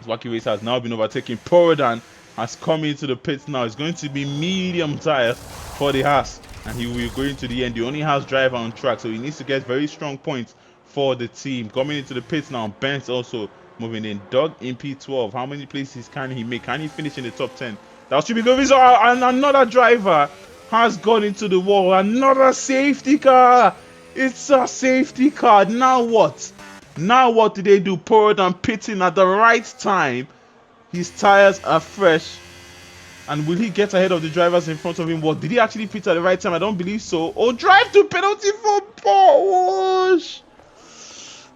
Speaker 2: Wacky Racer has now been overtaken. Porodan has come into the pits now. It's going to be medium tires for the Haas, and he will go into the end. The only Haas driver on track, so he needs to get very strong points for the team. Coming into the pits now, Benz also moving in. Doug in P12. How many places can he make? Can he finish in the top 10? That should be good result. And another driver has gone into the wall. Another safety car. It's a safety car. Now what? Now what did they do? Porodan pitting at the right time. His tires are fresh. And will he get ahead of the drivers in front of him? What, did he actually pit at the right time? I don't believe so. Oh, drive to penalty for pot wash.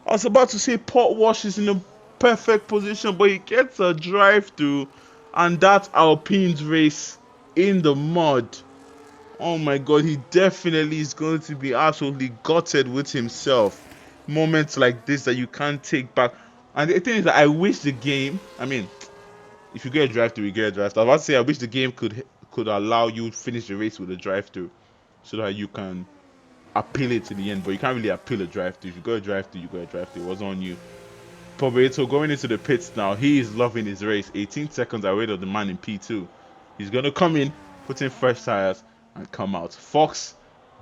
Speaker 2: I was about to say pot wash is in a perfect position, but he gets a drive through, and that's Alpine's race in the mud. Oh my god, he definitely is going to be absolutely gutted with himself. Moments like this that you can't take back. And the thing is that I wish the game, I mean, if you get a drive through, you get a drive through. I was about to say I wish the game could allow you to finish the race with a drive through, so that you can appeal it to the end. But you can't really appeal a drive through. If you got a drive through, you got a drive through. It was on you. Poberto going into the pits now. He is loving his race. 18 seconds away of the man in P2. He's gonna come in, put in fresh tires, and come out. Fox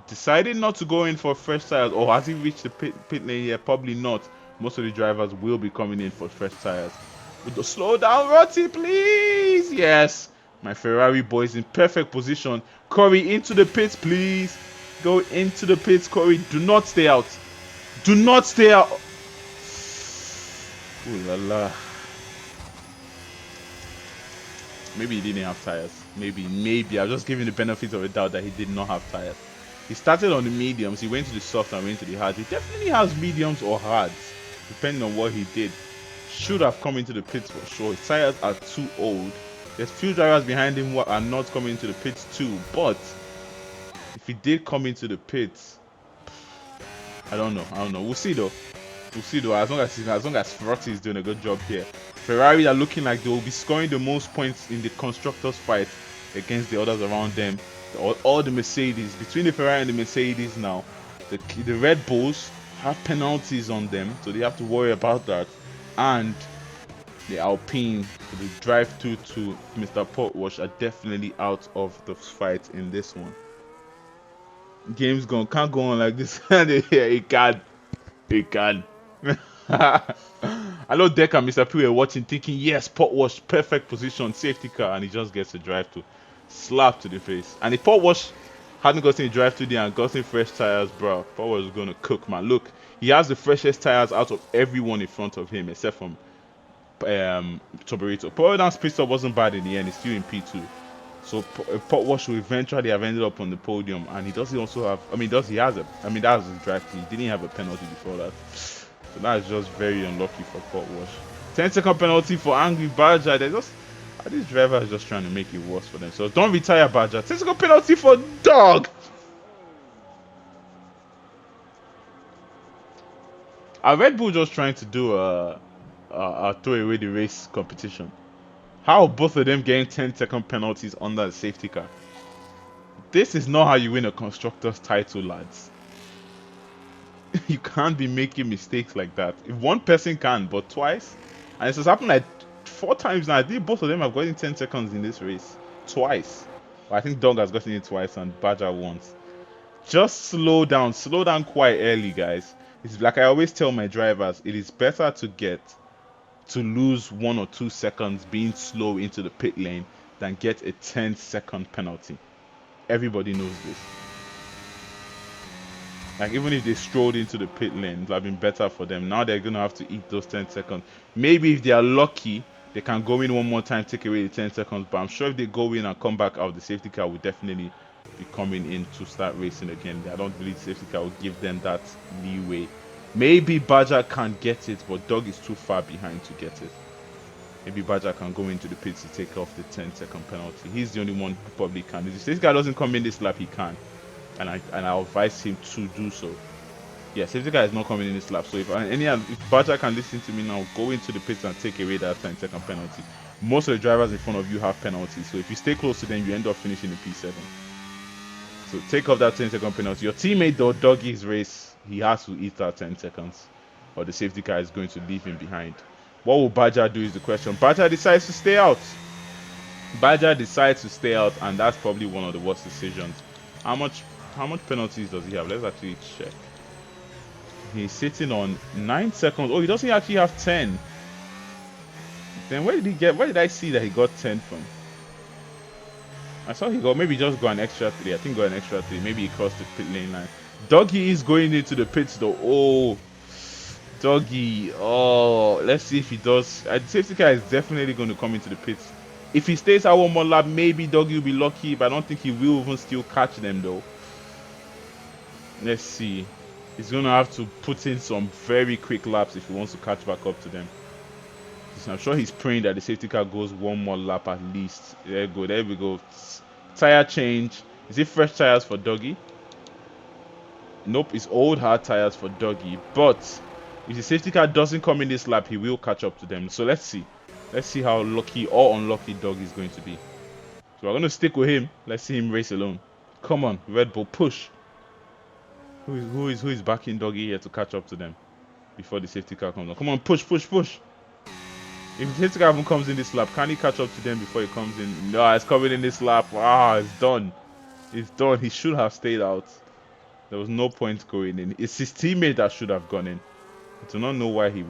Speaker 2: decided not to go in for fresh tires, or has he reached the pit lane here? Probably not. Most of the drivers will be coming in for fresh tires. With the slow down, Rotti, please. Yes, my Ferrari boys in perfect position. Corey into the pits, please. Go into the pits, Corey. Do not stay out. Do not stay out. Ooh la la. Maybe he didn't have tires. Maybe. I'm just giving the benefit of the doubt that he did not have tires. He started on the mediums. He went to the soft and went to the hard. He definitely has mediums or hards, depending on what he did. Should have come into the pits for sure. His tires are too old. There's few drivers behind him who are not coming into the pits too. But if he did come into the pits, I don't know. We'll see though. As long as Rotti is doing a good job here. Ferrari are looking like they will be scoring the most points in the constructors fight against the others around them. All the Mercedes, between the Ferrari and the Mercedes now, the Red Bulls have penalties on them, so they have to worry about that. And the Alpine, the drive-through to Mr. Portwash, are definitely out of the fight in this one. Game's can't go on like this. It can. I know Deck and Mr. P were watching thinking, yes, Portwash, perfect position, safety car, and he just gets a drive-through. Slap to the face. And if Portwash hadn't gotten a drive-through there and gotten fresh tires, bro, Portwash was going to cook, man. Look, he has the freshest tires out of everyone in front of him, except from Toberito. Porodan's pit stop wasn't bad in the end. He's still in P2. So Portwash will eventually have ended up on the podium, and he doesn't also have. He has that was his drive. He didn't have a penalty before that, so that's just very unlucky for Portwash. 10-second penalty for Angry Badger. These drivers just trying to make it worse for them. So don't retire, Badger. 10-second penalty for Dog. Are Red Bull just trying to do a throw away the race competition? How are both of them getting 10-second penalties under the safety car? This is not how you win a constructors title, lads. You can't be making mistakes like that. If one person can, but twice, and it's just happened like 4 times now. I think both of them have gotten 10 seconds in this race. Twice. Well, I think Dog has gotten it twice and Badger once. Just slow down quite early, guys. It's like I always tell my drivers, it is better to lose 1 or 2 seconds being slow into the pit lane than get a 10-second penalty. Everybody knows this. Like, even if they strolled into the pit lane, it would have been better for them. Now they're going to have to eat those 10 seconds. Maybe if they are lucky, they can go in one more time, take away the 10 seconds. But I'm sure if they go in and come back out, the safety car will definitely be coming in to start racing again. I don't believe the safety car will give them that leeway. Maybe Badger can get it, but Dog is too far behind to get it. Maybe Badger can go into the pits to take off the 10-second penalty. He's the only one who probably can. If this guy doesn't come in this lap, he can. And I advise him to do so. Yeah, safety car is not coming in this lap. So if Badger can listen to me now, go into the pits and take away that 10-second penalty. Most of the drivers in front of you have penalties. So if you stay close to them, you end up finishing in P7. So take off that 10-second penalty. Your teammate, though, Doggie's race, he has to eat that 10 seconds. Or the safety car is going to leave him behind. What will Badger do is the question. Badger decides to stay out. Badger decides to stay out, and that's probably one of the worst decisions. How much penalties does he have? Let's actually check. He's sitting on 9 seconds. Oh, he doesn't actually have 10. Then where did I see that he got 10 from? I saw he got, maybe just got an extra 3. I think got an extra 3. Maybe he crossed the pit lane line. Doggy is going into the pits though. Oh, Doggy. Oh, let's see if he does. The safety car is definitely going to come into the pits. If he stays out one more lap, maybe Doggy will be lucky, but I don't think he will even still catch them though. Let's see. He's going to have to put in some very quick laps if he wants to catch back up to them. I'm sure he's praying that the safety car goes one more lap at least. There we go. There we go. Tire change. Is it fresh tires for Doggy? Nope, it's old hard tires for Doggy. But if the safety car doesn't come in this lap, he will catch up to them. So let's see. Let's see how lucky or unlucky Doggy is going to be. So we're going to stick with him. Let's see him race alone. Come on, Red Bull, push. Who is backing Doggy here to catch up to them before the safety car comes on? Come on, push. If the safety car even comes in this lap, can he catch up to them before he comes in? No, it's coming in this lap. Ah, it's done. It's done. He should have stayed out. There was no point going in. It's his teammate that should have gone in. I do not know why he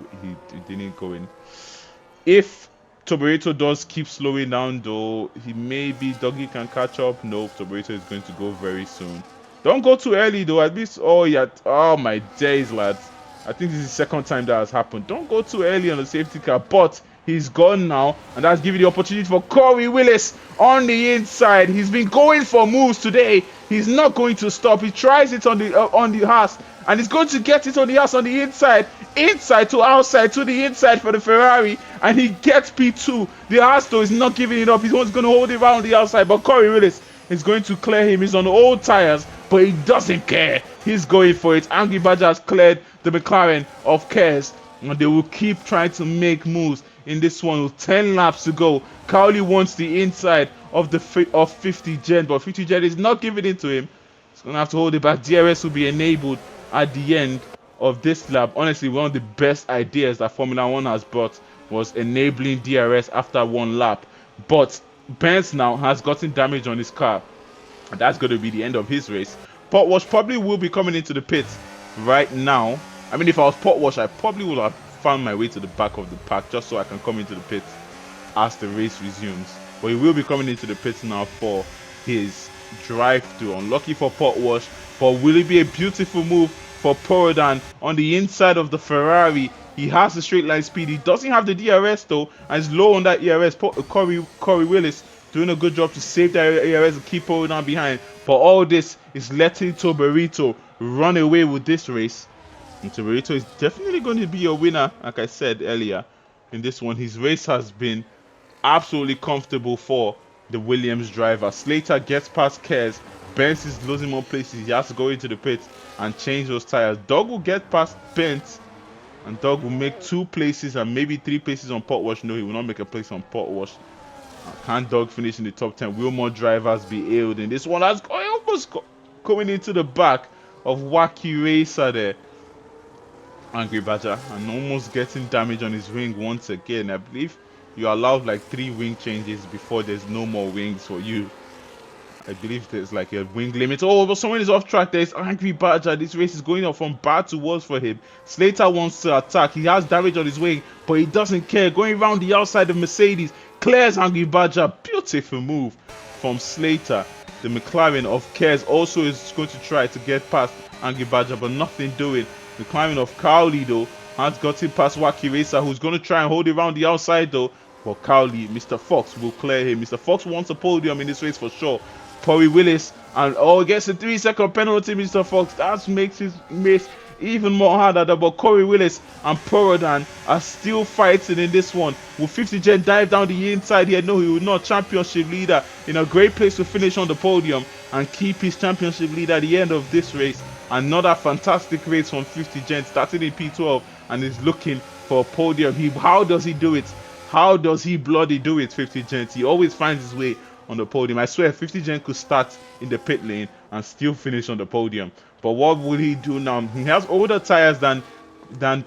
Speaker 2: didn't go in. If Toborito does keep slowing down though, maybe Doggy can catch up. No, Toborito is going to go very soon. Don't go too early though. At least, oh my days, lads. I think this is the second time that has happened. Don't go too early on the safety car, but he's gone now, and that's giving the opportunity for Corey Willis on the inside. He's been going for moves today. He's not going to stop. He tries it on the Haas, and he's going to get it on the Haas on the inside to outside to the inside for the Ferrari, and he gets P2. The Haas though is not giving it up. He's going to hold it around the outside, but Corey Willis is going to clear him. He's on old tires, but he doesn't care. He's going for it. Angry Badger has cleared the McLaren of Cares, and they will keep trying to make moves in this one with 10 laps to go. Cowley wants the inside of 50 Gen, but 50 Gen is not giving it to him. He's going to have to hold it back. DRS will be enabled at the end of this lap. Honestly, one of the best ideas that Formula 1 has brought was enabling DRS after one lap. But Benz now has gotten damage on his car, and that's going to be the end of his race. Potwash probably will be coming into the pits right now. I mean, if I was Potwash, I probably would have found my way to the back of the pack just so I can come into the pits as the race resumes. But he will be coming into the pits now for his drive-through. Unlucky for Potwash, but will it be a beautiful move for Porodan on the inside of the Ferrari? He has the straight line speed. He doesn't have the DRS though, and is low on that ERS. Corey Willis doing a good job to save that ERS and keep Porodan behind. But all this is letting Toborito run away with this race. And Toborito is definitely going to be a winner, like I said earlier, in this one. His race has been absolutely comfortable for the Williams driver. Slater gets past Kers. Benz is losing more places. He has to go into the pits and change those tires. Dog will get past Benz And Dog will make 2 places and maybe 3 places on pot wash. No, he will not make a place on pot wash. Can Dog finish in the top 10? Will more drivers be ailed in this one? That's almost going into the back of Wacky Racer there. Angry Badger, and almost getting damage on his wing once again. I believe you're allowed like 3 wing changes before there's no more wings for you. I believe there's like a wing limit. Oh, but someone is off track. There's Angry Badger. This race is going on from bad to worse for him. Slater wants to attack. He has damage on his wing, but he doesn't care. Going around the outside of Mercedes. Clears Angry Badger. Beautiful move from Slater. The McLaren of Cares also is going to try to get past Angry Badger, but nothing doing. The McLaren of Cowley, though, has gotten past Wacky Racer, who's going to try and hold it around the outside, though. But Cowley, Mr. Fox, will clear him. Mr. Fox wants a podium in this race for sure. Corey Willis, and gets a 3-second penalty, Mr. Fox. That makes his race even more harder. But Corey Willis and Porodan are still fighting in this one. Will 50 Gen dive down the inside here? No, he will not. Championship leader in a great place to finish on the podium and keep his championship lead at the end of this race. Another fantastic race from 50 Gen, starting in P12 and is looking for a podium. How does he do it? How does he bloody do it, 50 Gen? He always finds his way on the podium. I swear 50 Gen could start in the pit lane and still finish on the podium. But what will he do now? He has older tires than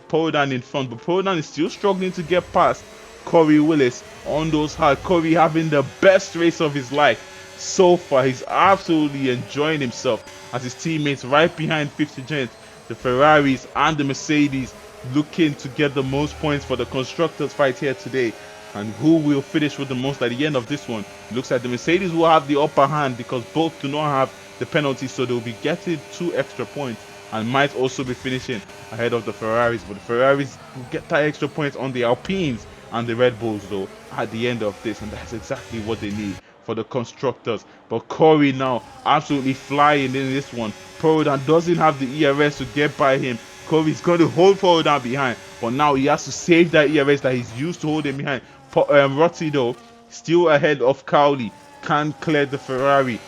Speaker 2: Porodan in front, but Porodan is still struggling to get past Corey Willis on those hard. Corey having the best race of his life so far. He's absolutely enjoying himself as his teammates right behind 50 Gen, the Ferraris and the Mercedes, looking to get the most points for the constructors fight here today. And who will finish with the most at the end of this one? Looks like the Mercedes will have the upper hand because both do not have the penalty, so they'll be getting 2 extra points and might also be finishing ahead of the Ferraris. But the Ferraris will get that extra points on the Alpines and the Red Bulls though at the end of this, and that's exactly what they need for the constructors. But Corey now absolutely flying in this one. Porodan doesn't have the ERS to get by him. Corey's going to hold Porodan behind, but now he has to save that ERS that he's used to holding behind. Rotti though still ahead of Cowley, can't clear the Ferrari.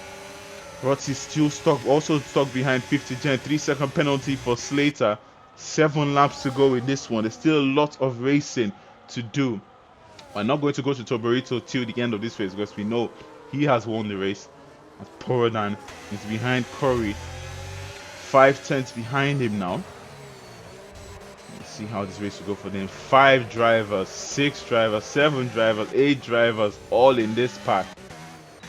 Speaker 2: Rotti's still also stuck behind 50 Gen. 3-second penalty for Slater. 7 laps to go in this one. There's still a lot of racing to do. We're not going to go to Toborito till the end of this race because we know he has won the race. As Porodan is behind Corey, 5 tenths behind him now. Let's see how this race will go for them. 5 drivers, 6 drivers, 7 drivers, 8 drivers, all in this pack.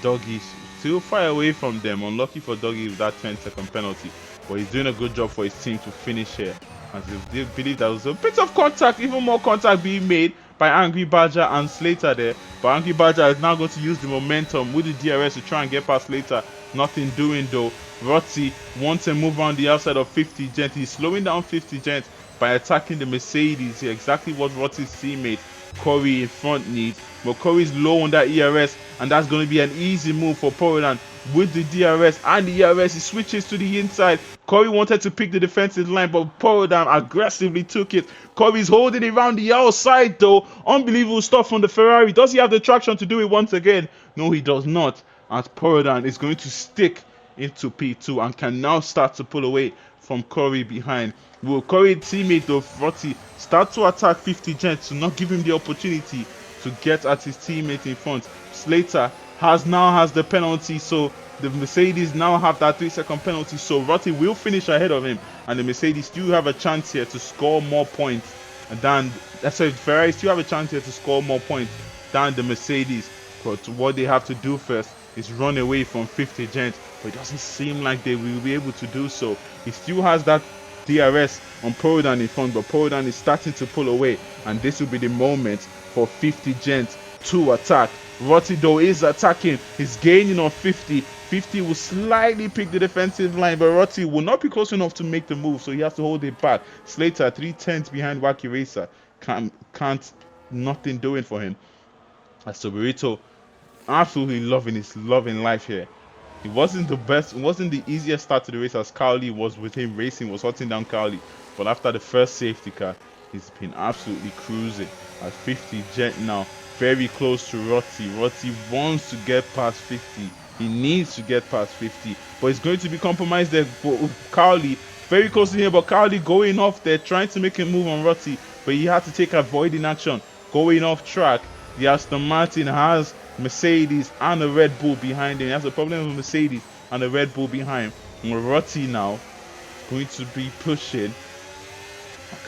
Speaker 2: Doggy's still far away from them. Unlucky for Doggy with that 10-second penalty, but he's doing a good job for his team to finish here. As they believe there was a bit of contact, even more contact being made by Angry Badger and Slater there. But Angry Badger is now going to use the momentum with the DRS to try and get past Slater. Nothing doing though. Rotti wants to move on the outside of 50 Gent. He's slowing down 50 Gent by attacking the Mercedes. Exactly what Rotti's teammate Corey in front needs. But Corey's low on that ERS, and that's going to be an easy move for Porodan with the DRS and the ERS. He switches to the inside. Corey wanted to pick the defensive line, but Porodan aggressively took it. Corey's holding it around the outside though. Unbelievable stuff from the Ferrari. Does he have the traction to do it once again? No, he does not. As Porodan is going to stick into P2 and can now start to pull away from Corey behind. Will Corey's teammate though, Rotti, start to attack 50 Gent to not give him the opportunity to get at his teammate in front? Slater now has the penalty, so the Mercedes now have that 3-second penalty, so Rotti will finish ahead of him, and the Mercedes still have a chance here to score more points than Ferrari still have a chance here to score more points than the Mercedes. But what they have to do first is run away from 50 Gent, but it doesn't seem like they will be able to do so. He still has that DRS on Porodan in front, but Porodan is starting to pull away, and this will be the moment for 50 Gent to attack. Rotti though is attacking. He's gaining on 50. 50 will slightly pick the defensive line, but Rotti will not be close enough to make the move, so he has to hold it back. Slater 3 tenths behind Wacky Racer. Can't nothing doing for him. As Toborito absolutely loving life here. It wasn't the best, it wasn't the easiest start to the race as Cowley was with him racing, was hunting down Cowley. But after the first safety car, he's been absolutely cruising. At 50 Gent now, very close to Rotti. Rotti wants to get past 50. He needs to get past 50, but it's going to be compromised there. Cowley very close to him, but Cowley going off there, trying to make a move on Rotti, but he had to take avoiding action, going off track. The Aston Martin has Mercedes and a Red Bull behind him. He has a problem with Mercedes and a Red Bull behind. And Rotti now going to be pushing.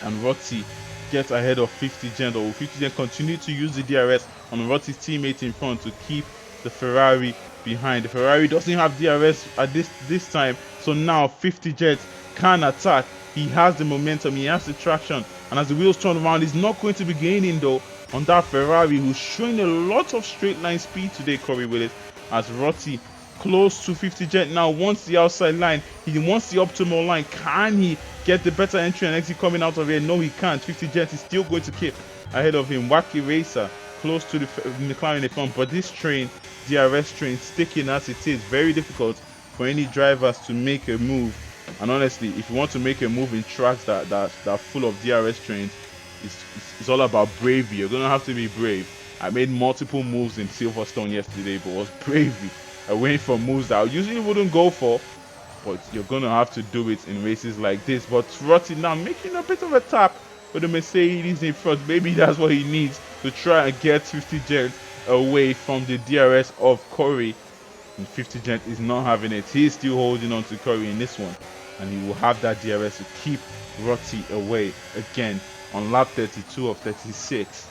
Speaker 2: Can Rotti get ahead of 50 Gent, or will 50 Gent continue to use the DRS on Rotti's teammate in front to keep the Ferrari behind? The Ferrari doesn't have DRS at this time, so now 50 Gent can attack. He has the momentum, he has the traction, and as the wheels turn around, he's not going to be gaining though on that Ferrari, who's showing a lot of straight line speed today, Corey Willis, as Rotti close to 50 Gent now wants the outside line. He wants the optimal line. Can he get the better entry and exit coming out of here? No, he can't. 50 Gent is still going to keep ahead of him. Wacky Racer close to the McLaren in front, but this train, DRS train, sticking as it is, very difficult for any drivers to make a move. And honestly, if you want to make a move in tracks that are full of DRS trains, it's all about bravery. You're gonna have to be brave. I made multiple moves in Silverstone yesterday, but it was bravery. I went for moves that I usually wouldn't go for, but you're gonna have to do it in races like this. But Rotti now making a bit of a tap with the Mercedes in front. Maybe that's what he needs to try and get 50 Gent away from the DRS of Corey. And 50 Gent is not having it. He's still holding on to Corey in this one, and he will have that DRS to keep Rotti away again on lap 32 of 36.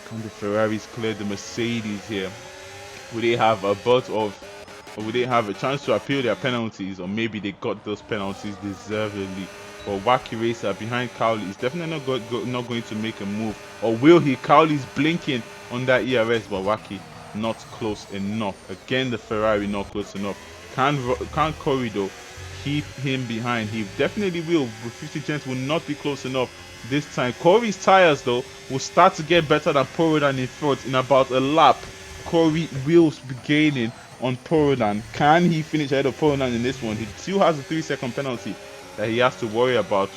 Speaker 2: Can the Ferraris clear the Mercedes here? Will they have a will they have a chance to appeal their penalties, or maybe they got those penalties deservedly? But Wacky Racer behind Cowley is definitely not going to make a move, or will he? Cowley's blinking on that ERS, but Wacky not close enough. Again, the Ferrari not close enough. Can Corey though keep him behind? He definitely will, but 50 Gent will not be close enough this time. Corey's tires though will start to get better than Porodan in front in about a lap. Corey will be gaining on Porodan. Can he finish ahead of Porodan in this one? He still has a 3-second penalty that he has to worry about,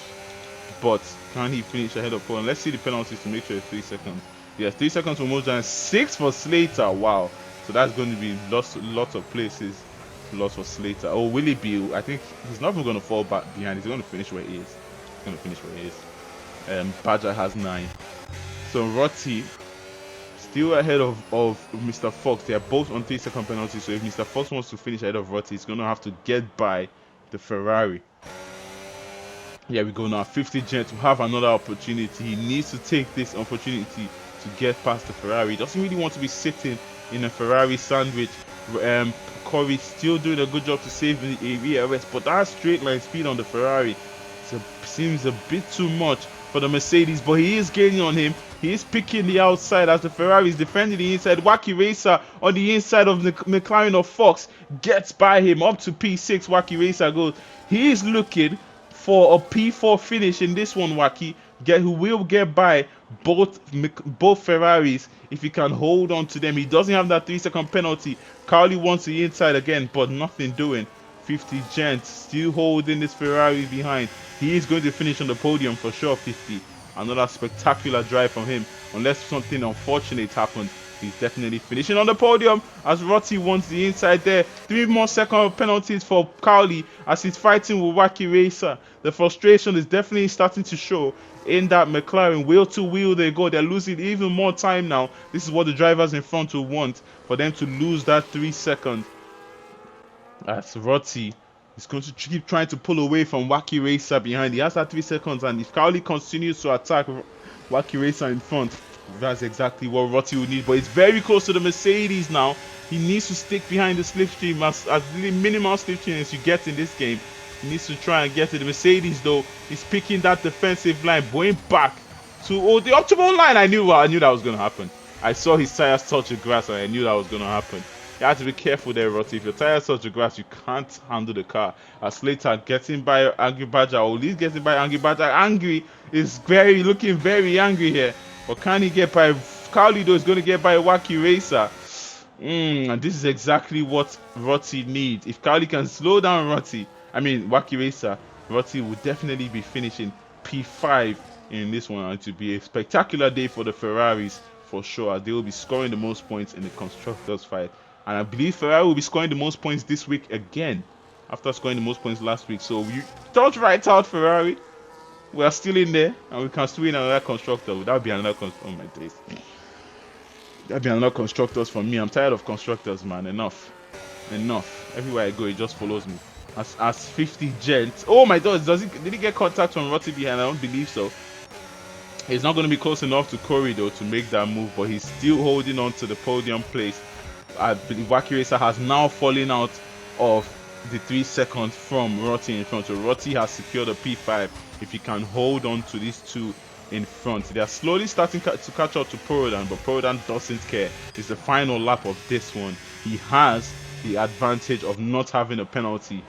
Speaker 2: but can he finish ahead of Porodan? Let's see the penalties to make sure it's 3 seconds. Yes, 3 seconds for Mojan, 6 for Slater. Wow, so that's going to be lots of places lost for Slater. Oh, will he be? I think he's not even going to fall back behind. He's going to finish where he is. He's going to finish where he is. Badger has 9. So Rotti still ahead of Mr. Fox. They are both on 3-second penalty. So if Mr. Fox wants to finish ahead of Rotti, he's going to have to get by the Ferrari. Here we go now. 50 Gent to have another opportunity. He needs to take this opportunity to get past the Ferrari. He doesn't really want to be sitting in a Ferrari sandwich. Corey still doing a good job to save the ERS, but that straight line speed on the Ferrari seems a bit too much for the Mercedes, but he is gaining on him. He is picking the outside as the Ferrari is defending the inside. Wacky Racer on the inside of the McLaren of Fox gets by him up to P6. Wacky Racer goes. He is looking for a P4 finish in this one. Wacky who will get by both Ferraris if he can hold on to them. He doesn't have that 3-second penalty. Carly wants the inside again, but nothing doing. 50 Gent still holding this Ferrari behind. He is going to finish on the podium for sure. 50. Another spectacular drive from him. Unless something unfortunate happens, he's definitely finishing on the podium as Rotti wants the inside there. 3 more second penalties for Cowley as he's fighting with Wacky Racer. The frustration is definitely starting to show in that McLaren. Wheel to wheel they go. They're losing even more time now. This is what the drivers in front will want, for them to lose that 3 seconds. As Rotti is going to keep trying to pull away from Wacky Racer behind. He has that 3 seconds, and if Cowley continues to attack Wacky Racer in front, that's exactly what Rotti will need. But it's very close to the Mercedes now. He needs to stick behind the slipstream as the minimal slipstream as you get in this game. He needs to try and get to the Mercedes though. He's picking that defensive line, going back to the optimal line. I knew that was going to happen. I saw his tires touch the grass and I knew that was going to happen. You have to be careful there, Rotti. If your tires touch the grass, you can't handle the car. As Slater getting by Angry Badger, or Lee's getting by Angry Badger. Angry is looking very angry here. But can he get by? Cowley though is going to get by a Wacky Racer. And this is exactly what Rotti needs. If Cowley can slow down Wacky Racer, Rotti will definitely be finishing P5 in this one. And it will be a spectacular day for the Ferraris for sure. They will be scoring the most points in the constructors fight. And I believe Ferrari will be scoring the most points this week again. after scoring the most points last week. So you don't write out Ferrari. We are still in there, and we can still win another constructor. That would be another oh my days. That'd be another constructors for me. I'm tired of constructors, man. Enough. Enough. Everywhere I go, it just follows me. As 50 Gent. Oh my god, did he get contact from Rotti behind? I don't believe so. He's not going to be close enough to Corey though to make that move, but he's still holding on to the podium place. I believe Wacky Racer has now fallen out of the 3 seconds from Rotti in front. So Rotti has secured a P5 if he can hold on to these two in front. They are slowly starting to catch up to Porodan, but Porodan doesn't care. It's the final lap of this one. He has the advantage of not having a penalty,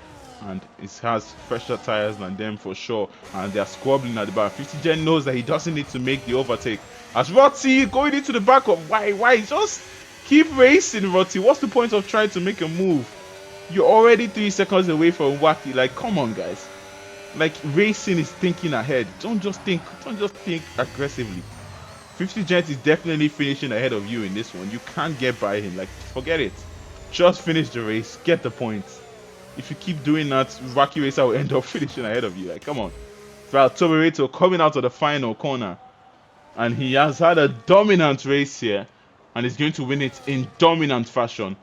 Speaker 2: and it has fresher tires than them for sure, and they are squabbling at the back. 50 Gen knows that he doesn't need to make the overtake. As Rotti going into the back of why just keep racing, Rotti. What's the point of trying to make a move? You're already 3 seconds away from Wacky. Like, come on, guys. Like, racing is thinking ahead. Don't just think aggressively. 50 Gent is definitely finishing ahead of you in this one. You can't get by him. Like, forget it. Just finish the race. Get the points. If you keep doing that, Wacky Racer will end up finishing ahead of you. Like, come on. Valtoreto coming out of the final corner. And he has had a dominant race here. And is going to win it in dominant fashion.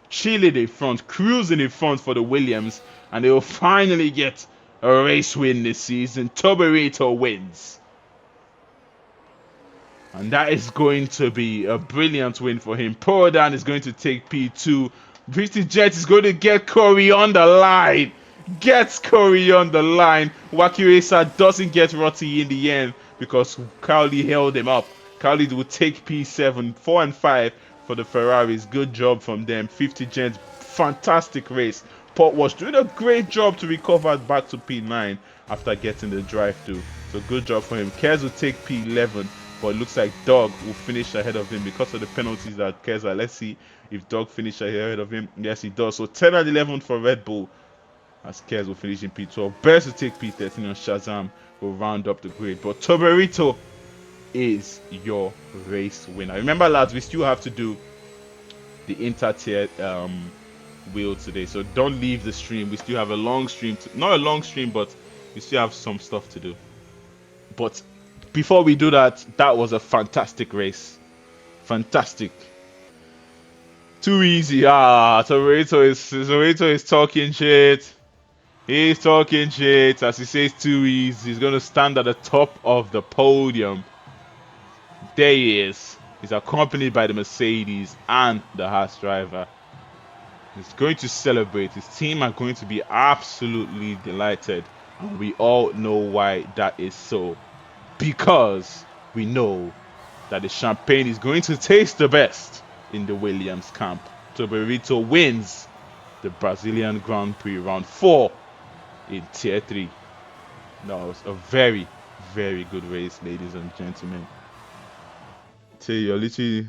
Speaker 2: Chilling in front, cruising in front for the Williams. And they will finally get a race win this season. Toberito wins. And that is going to be a brilliant win for him. Porodan is going to take P2. British Jet is going to get Corey on the line. Gets Corey on the line. Wacky Racer doesn't get Rotti in the end because Cowley held him up. Cowley will take P7, 4 and 5 for the Ferraris. Good job from them. 50 Gent, fantastic race. Port was doing a great job to recover back to P9 after getting the drive through. So good job for him. Kez will take P11, but it looks like Dog will finish ahead of him because of the penalties that Kez are. Let's see if Dog finishes ahead of him. Yes, he does. So 10 and 11 for Red Bull, as Kez will finish in P12. Best to take P13, and Shazam will round up the grid. But Toberito is your race winner. Remember, lads, we still have to do the inter-tier wheel today, so don't leave the stream. We still have a long stream, not a long stream, but we still have some stuff to do. But before we do that, that was a fantastic race. Fantastic. Too easy. Toberito is talking shit. He's talking shit. As he says, too easy. He's going to stand at the top of the podium. There he is. He's accompanied by the Mercedes and the Haas driver. He's going to celebrate. His team are going to be absolutely delighted. And we all know why that is so. Because we know that the champagne is going to taste the best in the Williams camp. Toberito wins the Brazilian Grand Prix round 4 in Tier 3. That was a very, very good race, ladies and gentlemen. Say you're literally,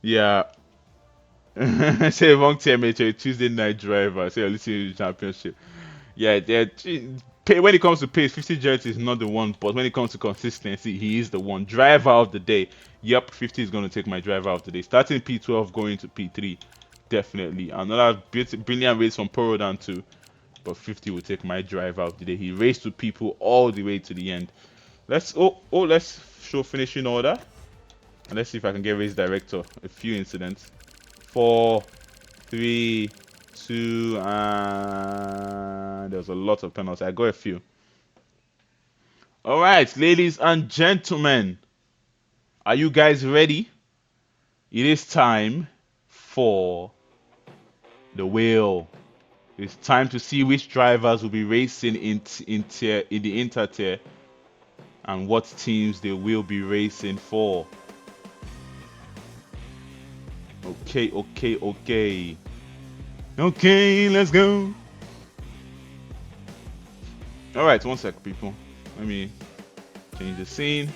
Speaker 2: yeah. Say wrong teammate, you're a Tuesday night driver. Say you're literally the championship. Yeah, when it comes to pace, 50 Jet is not the one, but when it comes to consistency, he is the one. Driver of the day. Yep, 50 is going to take my driver of the day. Starting P12, going to P3. Definitely. Another brilliant race from Porodan too. But 50 will take my driver of the day. He raced with people all the way to the end. Let's show finishing order. And let's see if I can get race director. A few incidents. 4, 3, 2, and there's a lot of penalties. I got a few. All right, ladies and gentlemen, are you guys ready? It is time for the wheel. It's time to see which drivers will be racing in the inter-tier and what teams they will be racing for. Okay, let's go. All right, one sec, people. Let me change the scene.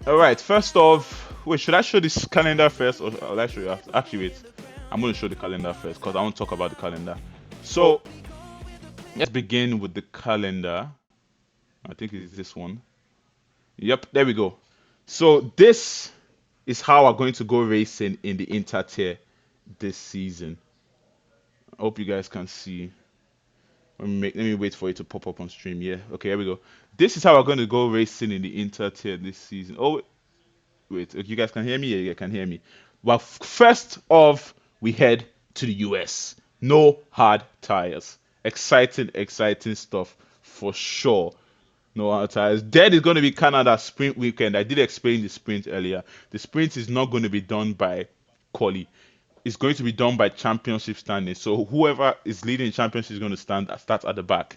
Speaker 2: All right, first off, wait, should I show this calendar first, or should I show you after? Actually, wait, I'm going to show the calendar first because I want to talk about the calendar. So let's begin with the calendar. I think it's this one. Yep, there we go. So this is how we're going to go racing in the inter-tier this season. I hope you guys can see. Let me wait for it to pop up on stream. Yeah. Okay, here we go. This is how we're going to go racing in the Inter tier this season. Oh, wait. Okay, you guys can hear me? Yeah, you can hear me. Well, first off, we head to the US. No hard tires. Exciting, exciting stuff for sure. No hard tires. Then is going to be Canada sprint weekend. I did explain the sprint earlier. The sprint is not going to be done by quali. It's going to be done by championship standing. So whoever is leading the championship is going to start at the back.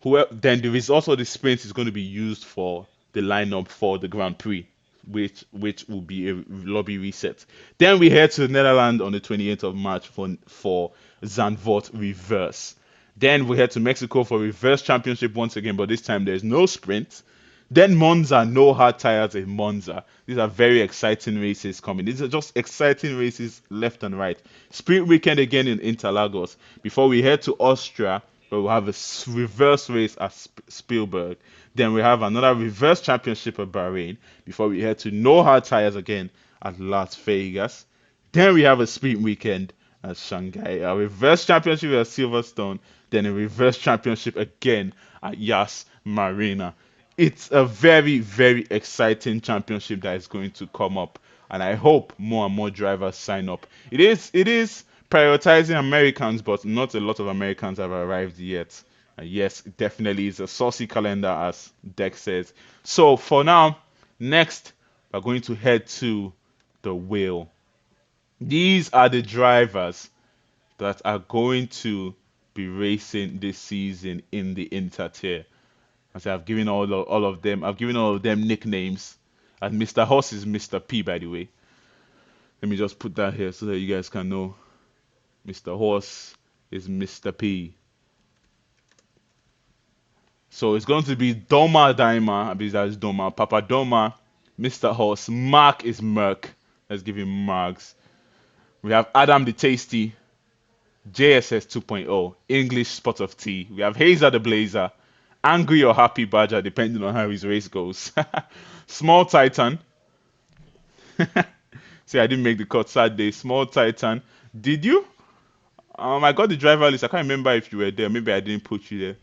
Speaker 2: Whoever, then there is also the sprint is going to be used for the lineup for the Grand Prix, which will be a lobby reset. Then we head to the Netherlands on the 28th of March for Zandvoort reverse. Then we head to Mexico for reverse championship once again, but this time there's no sprint. Then Monza, no hard tires in Monza. These are very exciting races coming. These are just exciting races left and right. Sprint weekend again in Interlagos before we head to Austria, where we'll have a reverse race at Spielberg. Then we have another reverse championship at Bahrain before we head to no hard tires again at Las Vegas. Then we have a sprint weekend at Shanghai, a reverse championship at Silverstone, then a reverse championship again at Yas Marina. It's a very, very exciting championship that is going to come up, and I hope more and more drivers sign up. It is prioritizing Americans, but not a lot of Americans have arrived yet. And yes, it definitely is a saucy calendar, as Dex says. So for now, next we're going to head to the wheel. These are the drivers that are going to be racing this season in the Inter tier. As I've given all of them, I've given all of them nicknames. And Mr. Horse is Mr. P, by the way. Let me just put that here so that you guys can know. Mr. Horse is Mr. P. So it's going to be Doma Daima, I believe that's Doma, Papa Doma, Mr. Horse, Mark is Merc. Let's give him Marks. We have Adam the Tasty, JSS 2.0, English Spot of Tea. We have Hazer the Blazer, Angry or Happy Badger, depending on how his race goes. Small Titan. See, I didn't make the cut Saturday. Small Titan. Did you? I got the driver list. I can't remember if you were there. Maybe I didn't put you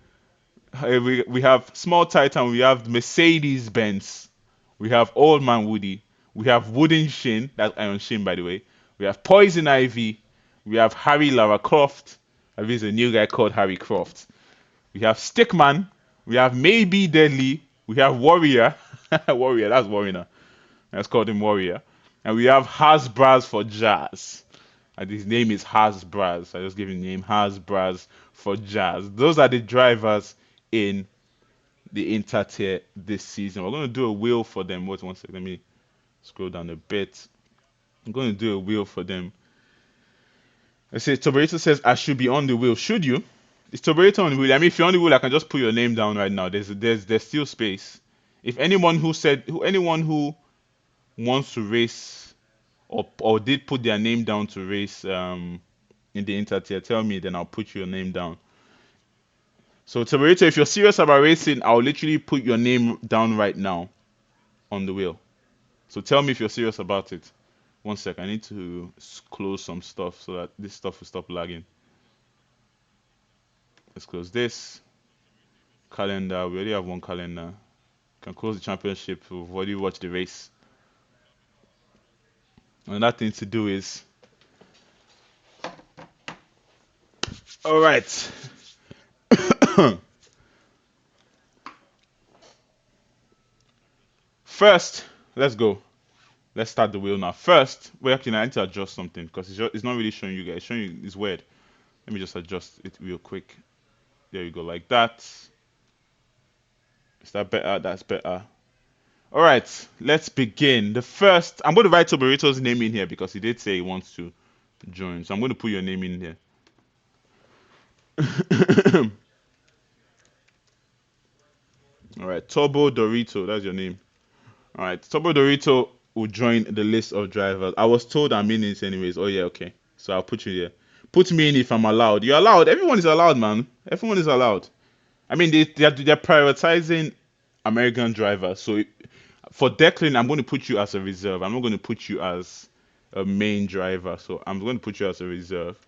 Speaker 2: there. We have Small Titan. We have Mercedes Benz. We have Old Man Woody. We have Wooden Shin. That's Iron Shin, by the way. We have Poison Ivy. We have Harry Lara Croft. There's a new guy called Harry Croft. We have Stickman. We have Maybe Deadly. We have Warrior. Warrior, that's Warrior. Let's call him Warrior. And we have Hasbraz for Jazz. And his name is Hasbraz. I just gave him the name Hasbraz for Jazz. Those are the drivers in the Inter tier this season. We're going to do a wheel for them. Wait one second. Let me scroll down a bit. I'm going to do a wheel for them. I say Tobarito says I should be on the wheel. Should you? Is Tobarito on the wheel? I mean, if you're on the wheel, I can just put your name down right now. There's still space. If anyone who wants to race or did put their name down to race in the Inter tier, tell me, then I'll put your name down. So Tobarito, if you're serious about racing, I'll literally put your name down right now on the wheel. So tell me if you're serious about it. One sec, I need to close some stuff so that this stuff will stop lagging. Let's close this. Calendar, we already have one calendar. Can close the championship, we've already watched the race. Another thing to do is... Alright. First, let's go. Let's start the wheel now. First, wait, actually, I need to adjust something because it's not really showing you guys. It's showing you, it's weird. Let me just adjust it real quick. There you go, like that. Is that better? That's better. All right, let's begin. The first, I'm going to write Tobarito's name in here because he did say he wants to join. So I'm going to put your name in here. All right, Turbo Dorito, that's your name. All right, Turbo Dorito will join the list of drivers. I was told I'm in it anyways. Oh yeah, okay. So I'll put you there. Put me in if I'm allowed. You're allowed. Everyone is allowed, man. Everyone is allowed. I mean, they're prioritizing American drivers. So for Declan, I'm going to put you as a reserve. I'm not going to put you as a main driver. So I'm going to put you as a reserve.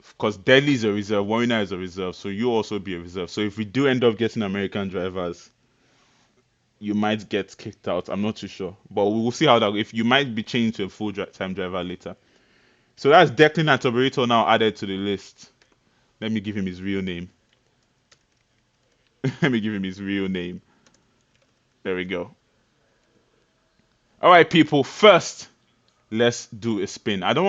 Speaker 2: because Deadly is a reserve, Warner is a reserve, so you also be a reserve. So if we do end up getting American drivers, you might get kicked out. I'm not too sure, but we will see how that. If you might be changed to a full-time driver later. So that's Declan and Toberito now added to the list. Let me give him his real name. Let me give him his real name. There we go. All right, people. First, let's do a spin. I don't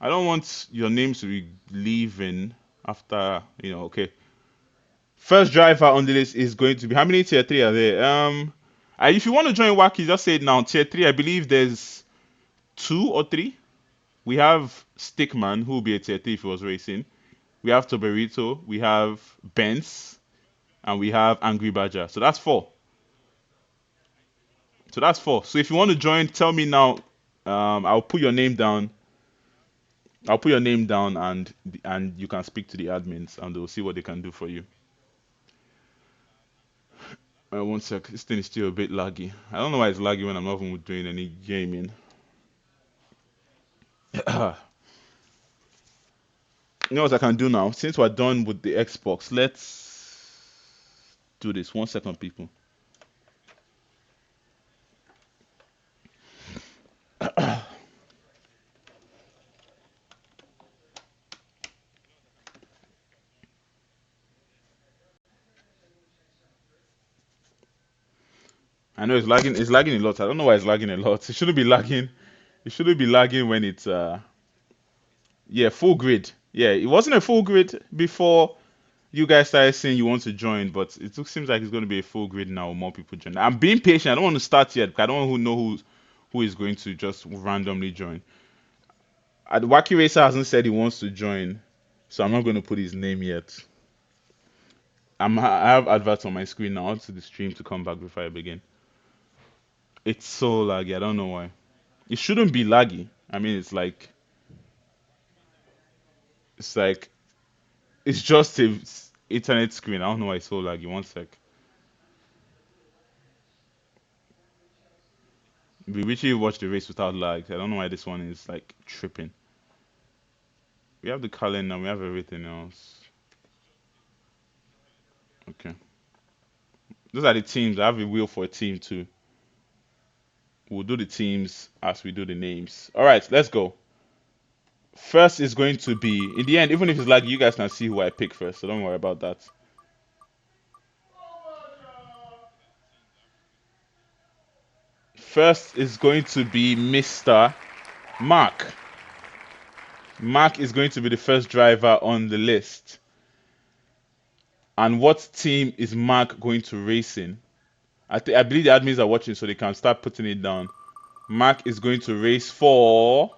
Speaker 2: want your names to be leaving after Okay. First driver on the list is going to be, how many tier three are there? If you want to join Wacky, just say it now. Tier three, I believe there's two or three. We have Stickman, who will be a tier three if he was racing. We have Toberito. We have Benz, and we have Angry Badger. So that's four. So if you want to join, tell me now. I'll put your name down. I'll put your name down, and you can speak to the admins, and they'll see what they can do for you. One sec. This thing is still a bit laggy. I don't know why it's laggy when I'm not even doing any gaming. You know what I can do now? Since we're done with the Xbox, let's do this. 1 second, people. I know it's lagging. It's lagging a lot. I don't know why it's lagging a lot. It shouldn't be lagging. It shouldn't be lagging when it's yeah, full grid. Yeah, it wasn't a full grid before you guys started saying you want to join, but seems like it's going to be a full grid now with more people join. I'm being patient. I don't want to start yet because I don't want to know who is going to just randomly join. Wacky Racer hasn't said he wants to join, so I'm not going to put his name yet. I have adverts on my screen now. I want to the stream to come back before I begin. It's so laggy. I don't know why. It shouldn't be laggy. I mean, it's like it's just a internet screen. I don't know why it's so laggy. 1 sec. We literally watched the race without lag. I don't know why this one is like tripping. We have the calendar. We have everything else. Okay. Those are the teams. I have a wheel for a team too. We'll do the teams as we do the names. All right, let's go. First is going to be, in the end, even if it's like you guys can see who I pick first, so don't worry about that. First is going to be Mr. Mark. Mark is going to be the first driver on the list. And what team is Mark going to race in? I believe the admins are watching, so they can start putting it down. Mark is going to race for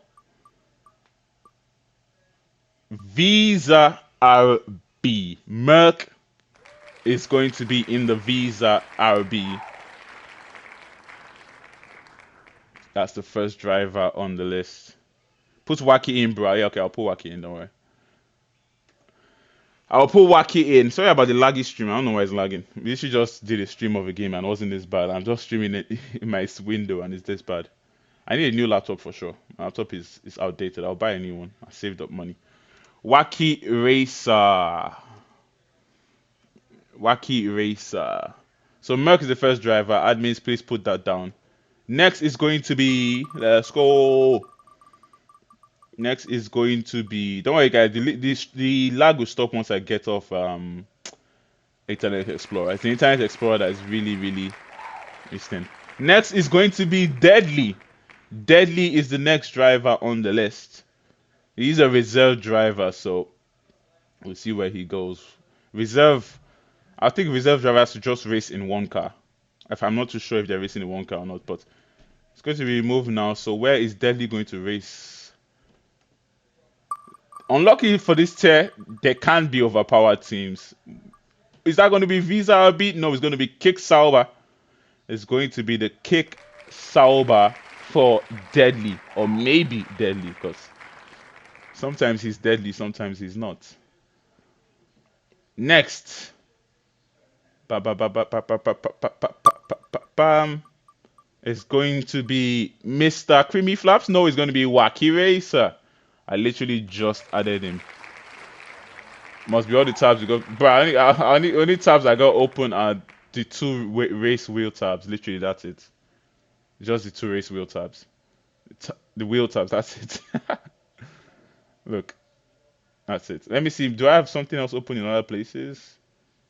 Speaker 2: Visa RB. Merck is going to be in the Visa RB. That's the first driver on the list. Put Wacky in, bro. Yeah, okay, I'll put Wacky in, don't worry. I'll put Wacky in. Sorry about the laggy stream. I don't know why it's lagging. We should just did a stream of a game and it wasn't this bad. I'm just streaming it in my window and it's this bad. I need a new laptop for sure. My laptop is outdated. I'll buy a new one. I saved up money. Wacky Racer. Wacky Racer. So Merck is the first driver. Admins, please put that down. Next is going to be, let's go. Next is going to be, don't worry guys, the lag will stop once I get off Internet Explorer. It's the Internet Explorer that is really instant. Next is going to be Deadly. Deadly is the next driver on the list. He's a reserve driver, so we'll see where he goes. I think reserve drivers should just race in one car. If I'm not too sure if they're racing in one car or not, but it's going to be removed now. So where is Deadly going to race? Unlucky for this tier, there can be overpowered teams. Is that going to be Visa or beat? No, it's going to be Kick Sauber. It's going to be the Kick Sauber for Deadly, or maybe Deadly, because sometimes he's deadly, sometimes he's not. Next, it's going to be Mr. Creamy Flaps. No, it's going to be Wacky Racer. I literally just added him. Must be all the tabs you got. Bro, only tabs I got open are the two race wheel tabs. Literally, that's it. Just the two race wheel tabs. The wheel tabs, that's it. Look, that's it. Let me see. Do I have something else open in other places?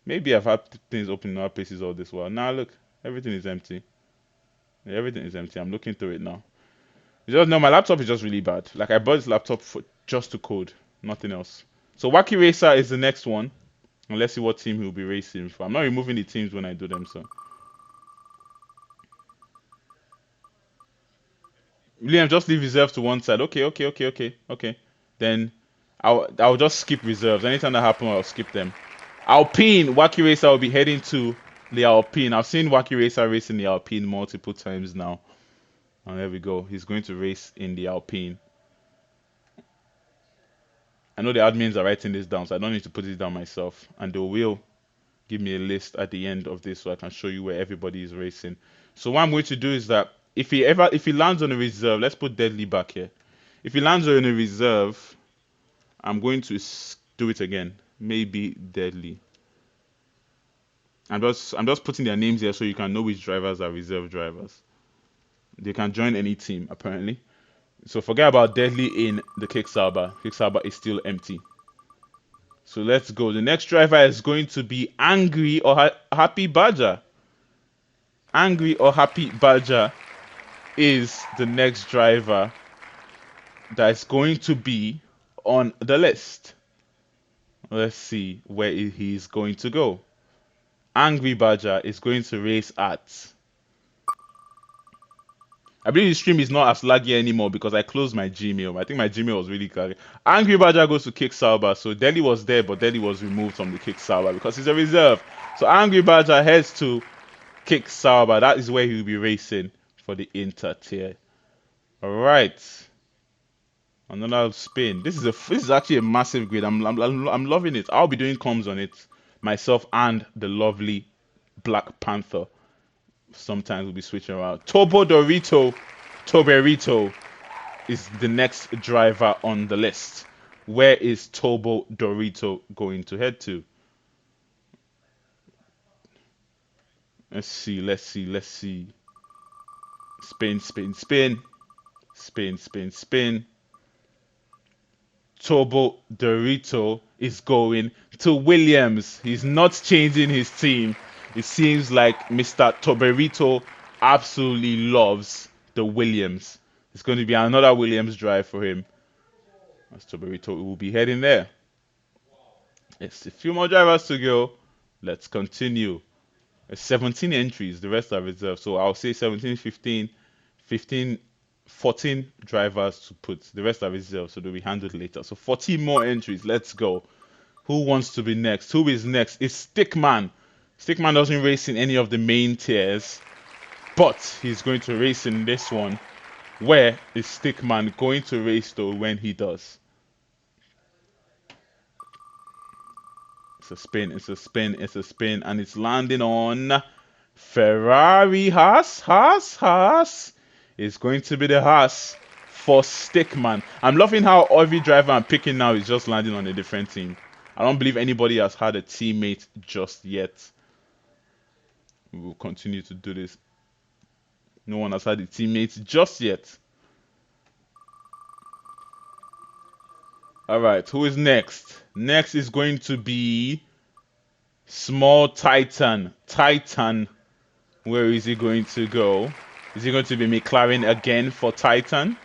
Speaker 2: Maybe I've had things open in other places all this while. Now look, everything is empty. Yeah, everything is empty. I'm looking through it now. You just know my laptop is just really bad. Like I bought this laptop for just to code, nothing else. So Wacky Racer is the next one. And let's see what team he'll be racing for. I'm not removing the teams when I do them, so. Liam, just leave reserves to one side. Okay. Then I'll just skip reserves. Anytime that happens, I'll skip them. Alpine, Wacky Racer will be heading to the Alpine. I've seen Wacky Racer racing the Alpine multiple times now. And there we go. He's going to race in the Alpine. I know the admins are writing this down, so I don't need to put it down myself. And they will give me a list at the end of this so I can show you where everybody is racing. So what I'm going to do is that if he lands on a reserve, let's put Deadly back here. If he lands on a reserve, I'm going to do it again. Maybe Deadly. I'm just putting their names here so you can know which drivers are reserve drivers. They can join any team apparently. So forget about Deadly in the Kickstarter. Kickstarter is still empty. So let's go. The next driver is going to be Angry or Happy Badger. Angry or Happy Badger is the next driver that's going to be on the list. Let's see where he's going to go. Angry Badger is going to race at. I believe the stream is not as laggy anymore because I closed my Gmail. I think my Gmail was really laggy. Angry Badger goes to Kickstarter. So Delhi was there, but Delhi was removed from the Kickstarter because he's a reserve. So Angry Badger heads to Kickstarter. That is where he'll be racing for the Inter tier. All right. Another spin. This is actually a massive grid. I'm loving it. I'll be doing comms on it myself and the lovely Black Panther. Sometimes we'll be switching around. Toberito is the next driver on the list. Where is Tobo Dorito going to head to? Let's see. Spin. Tobo Dorito is going to Williams. He's not changing his team. It seems like Mr. Toberito absolutely loves the Williams. It's going to be another Williams drive for him. As Toberito will be heading there. It's a few more drivers to go. Let's continue. 17 entries, the rest are reserved. So I'll say 17, 15, 14 drivers to put. The rest are reserved, so they'll be handled later. So 14 more entries. Let's go. Who wants to be next? Who is next? It's Stickman. Stickman doesn't race in any of the main tiers, but he's going to race in this one. Where is Stickman going to race though when he does? It's a spin, and it's landing on Ferrari Haas. It's going to be the Haas for Stickman. I'm loving how every driver I'm picking now is just landing on a different team. I don't believe anybody has had a teammate just yet. We will continue to do this. No one has had a teammate just yet. Alright, who is next? Next is going to be Small Titan. Where is he going to go? Is he going to be McLaren again for Titan?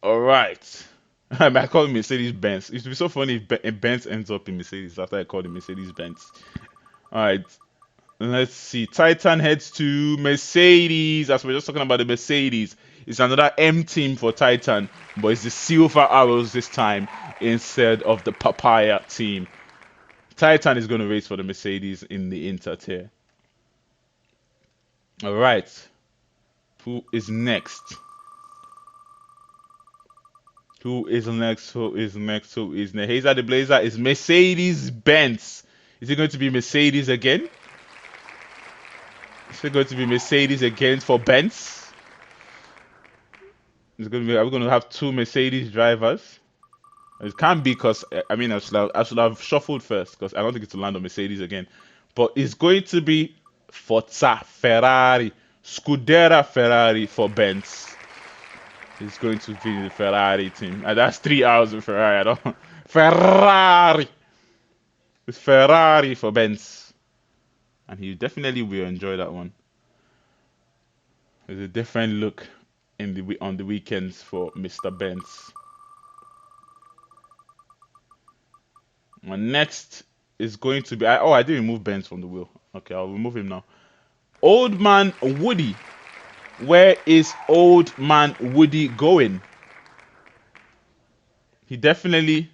Speaker 2: Alright. I call him Mercedes-Benz. It would be so funny if Benz ends up in Mercedes after I called him Mercedes-Benz. Alright. Let's see. Titan heads to Mercedes. As we're just talking about the Mercedes. It's another M team for Titan. But it's the Silver Arrows this time instead of the Papaya team. Titan is going to race for the Mercedes in the Inter tier. Alright. Who is next? Hazer the Blazer is Mercedes-Benz. Is it going to be Mercedes again? Is it going to be Mercedes again for Benz? Are we going to have two Mercedes drivers? It can't be because I mean I should have shuffled first because I don't think it's to land on Mercedes again. But it's going to be Forza Ferrari, Scudera Ferrari for Benz. It's going to be the Ferrari team. And that's 3 hours in Ferrari. I don't Ferrari. It's Ferrari for Benz. And he definitely will enjoy that one. There's a different look in the on the weekends for Mr. Benz. My next is going to be I didn't remove Benz from the wheel. Okay, I'll remove him now. Old man Woody. Where is old man Woody going? He definitely.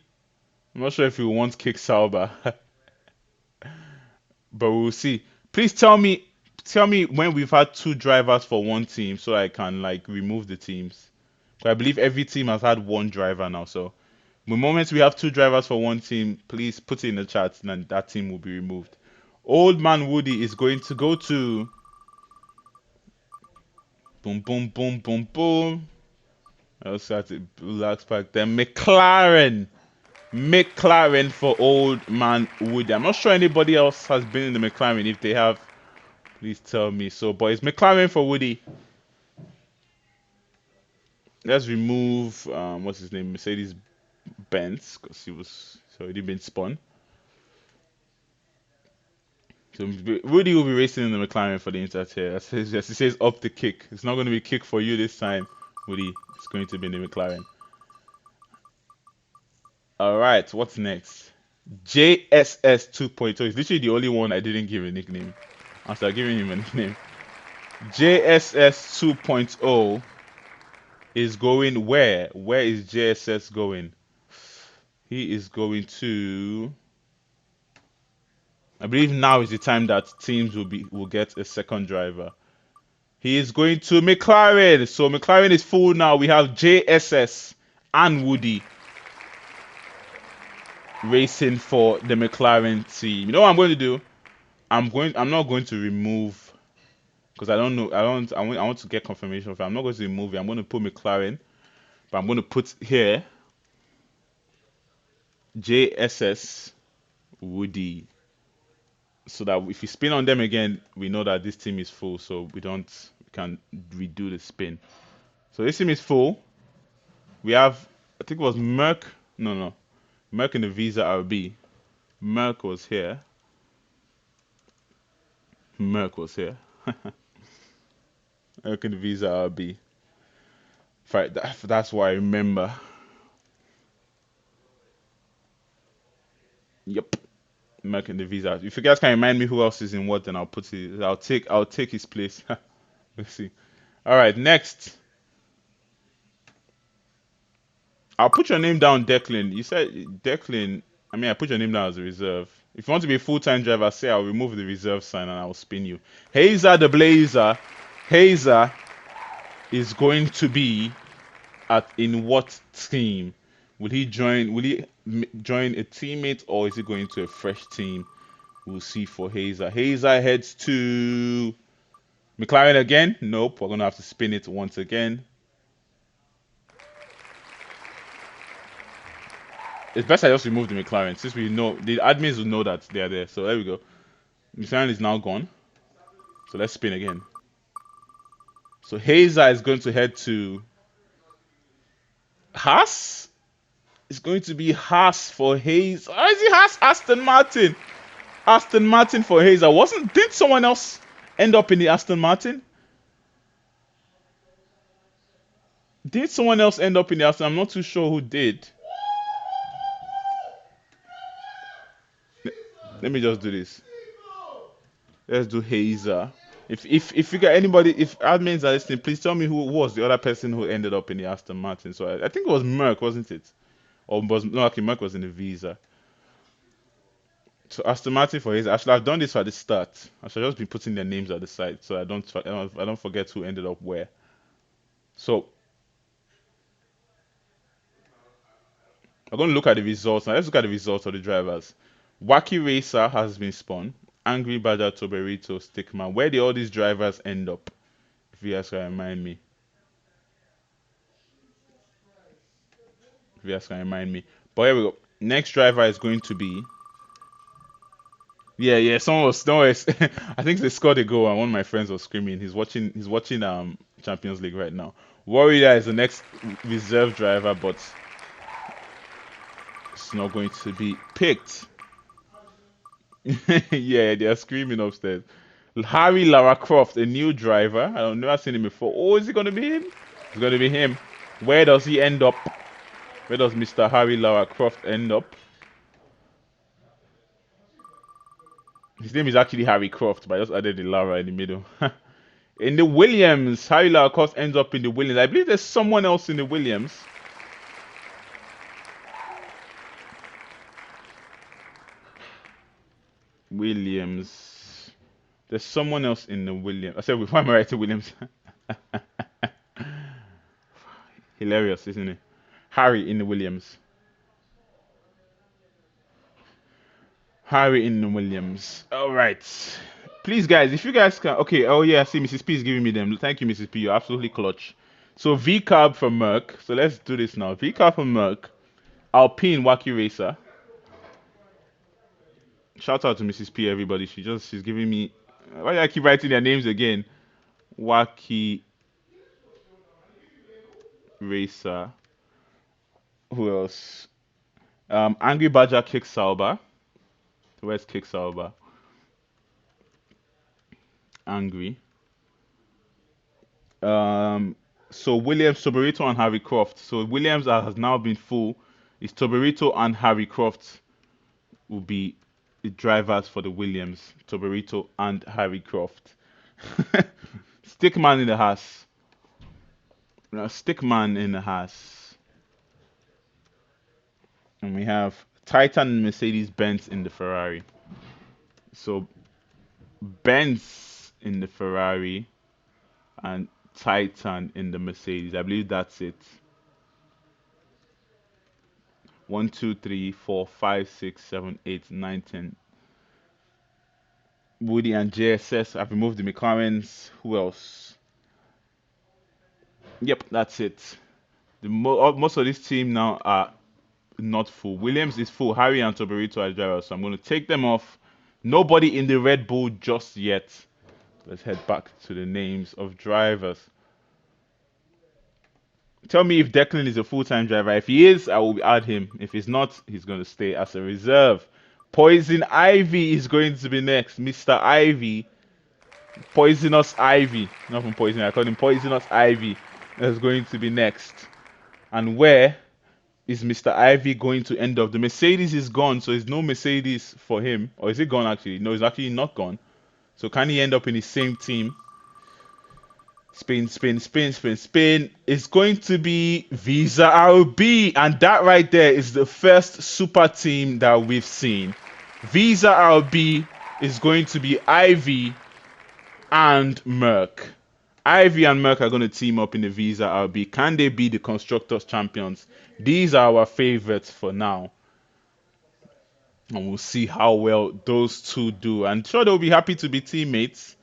Speaker 2: I'm not sure if he wants kick Sauber, but we'll see. Please tell me when we've had two drivers for one team, so I can like remove the teams. So I believe every team has had one driver now. So the moment we have two drivers for one team, please put it in the chat, and then that team will be removed. Old man Woody is going to go to boom, boom, boom, boom, boom. I also had to relax back then. McLaren for old man Woody. I'm not sure anybody else has been in the McLaren. If they have, please tell me. So, boys, McLaren for Woody. Let's remove what's his name, Mercedes Benz, because he's already been spun. So Woody will be racing in the McLaren for the Inter-Tier. He says up the kick. It's not going to be kick for you this time, Woody. It's going to be in the McLaren. All right, what's next? JSS 2.0 is literally the only one I didn't give a nickname. I'll start giving him a nickname. JSS 2.0 is going where? Where is JSS going? He is going to. I believe now is the time that teams will get a second driver. He is going to McLaren. So McLaren is full now. We have JSS and Woody racing for the McLaren team. You know what I'm going to do? I'm not going to remove because I don't know. I want to get confirmation of it. I'm not going to remove it. I'm going to put McLaren, but I'm going to put here JSS Woody, so that if we spin on them again, we know that this team is full, so we can redo the spin. So this team is full. We have, I think it was Merck. No, Merck in the Visa RB. Merck was here. Merck was here. Merck in the Visa RB. Right, that's what I remember. Yep. Merck in the Visa. If you guys can remind me who else is in what, then I'll put it. I'll take his place. Let's see. All right, next. I'll put your name down, Declan. You said Declan. I mean, I put your name down as a reserve. If you want to be a full-time driver, say I'll remove the reserve sign and I'll spin you. Hazer the Blazer. Hazer is going to be in what team? Will he join? Will he join a teammate or is he going to a fresh team? We'll see for Hazer. Hazer heads to McLaren again. Nope, we're gonna have to spin it once again. It's best I just remove the McLaren since we know the admins will know that they are there. So there we go. McLaren is now gone. So let's spin again. So Hazer is going to head to Haas. It's going to be Haas for Hazer. Oh, is it Haas? Aston Martin. Aston Martin for Hazer. Did someone else end up in the Aston Martin? Did someone else end up in the Aston? I'm not too sure who did. Let me just do this. Let's do Hazer. If you got anybody, if admins are listening, please tell me who was the other person who ended up in the Aston Martin. So I think it was Merck, wasn't it? Or was no? Okay, Merck was in the Visa. So Aston Martin for Hazer. I should have done this at the start. I should just be putting their names at the side so I don't forget who ended up where. So I'm going to look at the results now. Let's look at the results of the drivers. Wacky Racer has been spun. Angry Badger, Toberito, Stickman. Where did all these drivers end up? If you guys can remind me. If you guys can remind me. But here we go. Next driver is going to be. Yeah, yeah. Someone was no, I think they scored a goal, and one of my friends was screaming. He's watching Champions League right now. Warrior is the next reserve driver, but it's not going to be picked. Yeah, they are screaming upstairs. Harry Lara Croft, a new driver. I've never seen him before. Oh, is it going to be him? It's going to be him. Where does he end up? Where does Mr. Harry Lara Croft end up? His name is actually Harry Croft, but I just added the Lara in the middle. In the Williams, Harry Lara Croft ends up in the Williams. I believe there's someone else in the Williams. Williams. There's someone else in the Williams. I said, why am I writing Williams? Hilarious, isn't it? Harry in the Williams. Harry in the Williams. All right. Please, guys, if you guys can. Okay. Oh yeah, I see Mrs. P is giving me them. Thank you, Mrs. P. You're absolutely clutch. So V carb from Merck. So let's do this now. V carb from Merck. Alpine Wacky Racer. Shout out to Mrs. P. Everybody. She's giving me. Why do I keep writing their names again? Wacky Racer. Who else? Angry Badger Kick Sauber. Where's Kick Sauber? Angry. So Williams, Toberito, and Harry Croft. So Williams has now been full. It's Toberito and Harry Croft will be the drivers for the Williams. Toberito and Harry Croft. Stickman in the house. Stickman in the house. And we have Titan and Mercedes Benz in the Ferrari. So Benz in the Ferrari and Titan in the Mercedes. I believe that's it. 1, 2, 3, 4, 5, 6, 7, 8, 9, 10. Woody and JSS. I've removed the McLarens. Who else? Yep, that's it. Most of this team now are not full. Williams is full. Harry and Toberito are drivers, so I'm going to take them off. Nobody in the Red Bull just yet. Let's head back to the names of drivers. Tell me if Declan is a full-time driver. If he is, I will add him. If he's not, he's going to stay as a reserve. Poison Ivy is going to be next. Mr. Ivy. Poisonous Ivy. Not from Poison, I call him Poisonous Ivy. Is going to be next. And where is Mr. Ivy going to end up? The Mercedes is gone, so there's no Mercedes for him. Or is it gone actually? No, it's actually not gone. So can he end up in the same team? Spain. It's going to be Visa RB. And that right there is the first super team that we've seen. Visa RB is going to be Ivy and Merck. Ivy and Merck are going to team up in the Visa RB. Can they be the Constructors Champions? These are our favorites for now. And we'll see how well those two do. I'm sure they'll be happy to be teammates.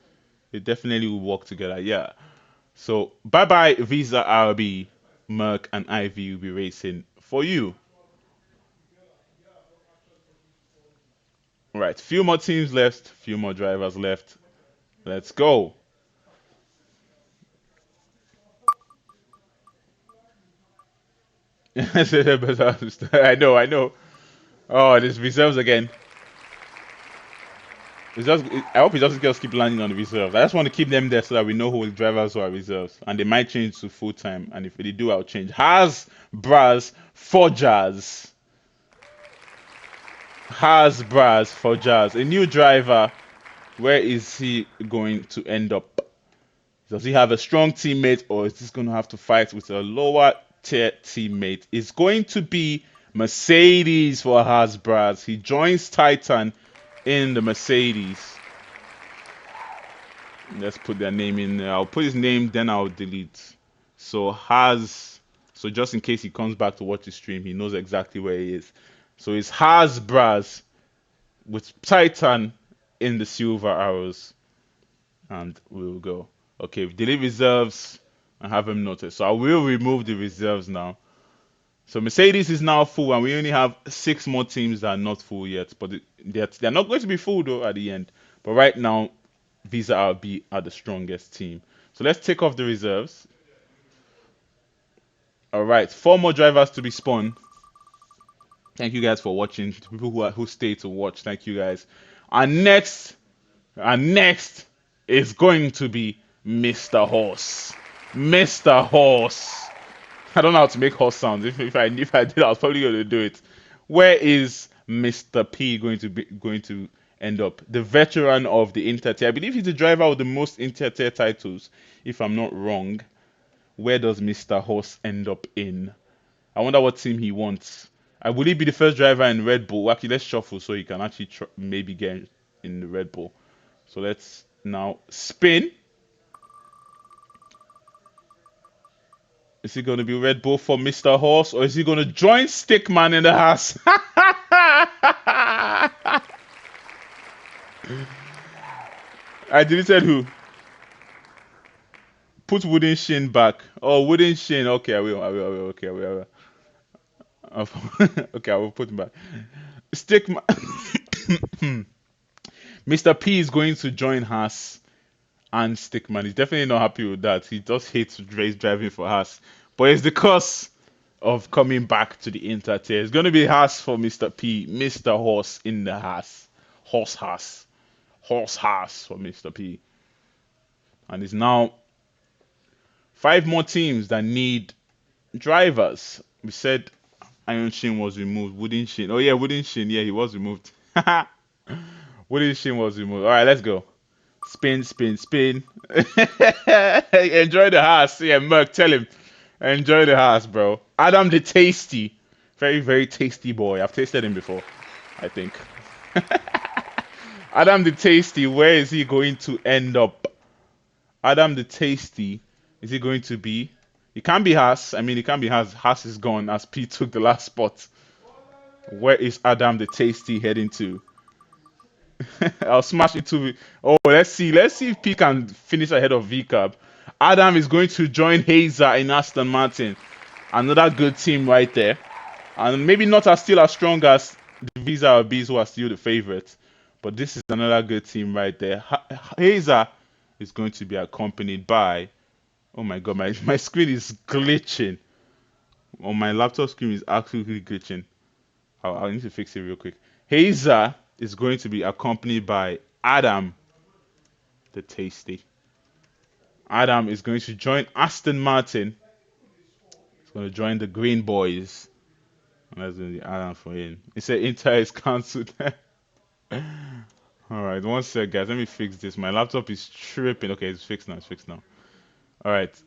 Speaker 2: They definitely will work together. Yeah. So bye bye Visa RB. Merck and Ivy will be racing for you. All right, few more teams left, few more drivers left. Let's go. I know. Oh, this reserves again. I hope it doesn't just keep landing on the reserves. I just want to keep them there so that we know who the drivers who are reserves, and they might change to full time. And if they do, I'll change. Has for Jazz. A new driver. Where is he going to end up? Does he have a strong teammate, or is this going to have to fight with a lower tier teammate? It's going to be Mercedes for Hasbras. He joins Titan in the Mercedes. Let's put their name in there. I'll put his name, then I'll delete. So just in case he comes back to watch the stream, he knows exactly where he is. So it's Hasbras with Titan in the silver arrows. And we'll go. Okay, delete reserves and have him noted. So I will remove the reserves now. So Mercedes is now full, and we only have six more teams that are not full yet. But they're not going to be full though at the end. But right now, Visa RB are the strongest team. So let's take off the reserves. All right, four more drivers to be spun. Thank you guys for watching. To people who stayed to watch, thank you guys. And next is going to be Mr. Horse. Mr. Horse. I don't know how to make horse sounds. If I did, I was probably going to do it. Where is Mr. P going to end up? The veteran of the Intertier. I believe he's the driver with the most Intertier titles, if I'm not wrong. Where does Mr. Horse end up in? I wonder what team he wants. Will he be the first driver in Red Bull? Actually, let's shuffle so he can actually maybe get in the Red Bull. So let's now spin. Is he going to be Red Bull for Mr. Horse, or is he going to join Stickman in the house? I deleted who? Put Wooden Shin back. Oh, Wooden Shin. Okay, I will. Okay, I will. Okay, I will put him back. Stickman. Mr. P is going to join Haas and Stickman. He's definitely not happy with that. He just hates race driving for Haas. But it's the cost of coming back to the Intertier. It's going to be Haas for Mr. P. Mr. Horse in the Haas. Horse Haas. Horse Haas for Mr. P. And it's now five more teams that need drivers. We said Iron Shin was removed. Wooden Shin. Oh, yeah, Wooden Shin. Yeah, he was removed. Wooden Shin was removed. All right, let's go. Spin, spin, spin. Enjoy the Haas. Yeah, Merc, tell him. Enjoy the Haas, bro. Adam the Tasty. Very, very tasty boy. I've tasted him before, I think. Adam the Tasty, where is he going to end up? Adam the Tasty, is he going to be? It can't be Haas. I mean, it can't be Haas. Haas is gone as P took the last spot. Where is Adam the Tasty heading to? I'll smash into. Oh, let's see. Let's see if P can finish ahead of VCAB. Adam is going to join Hazer in Aston Martin. Another good team right there. And maybe not still as strong as the Visa or Bs, who are still the favorites. But this is another good team right there. Hazer is going to be accompanied by. Oh my god, my screen is glitching. On my laptop screen is absolutely glitching. I need to fix it real quick. Hazer is going to be accompanied by Adam the Tasty. Adam is going to join Aston Martin. He's going to join the Green Boys. And that's going to be Adam for him. He said Inter is cancelled. Alright, one sec, guys. Let me fix this. My laptop is tripping. Okay, it's fixed now. It's fixed now. Alright.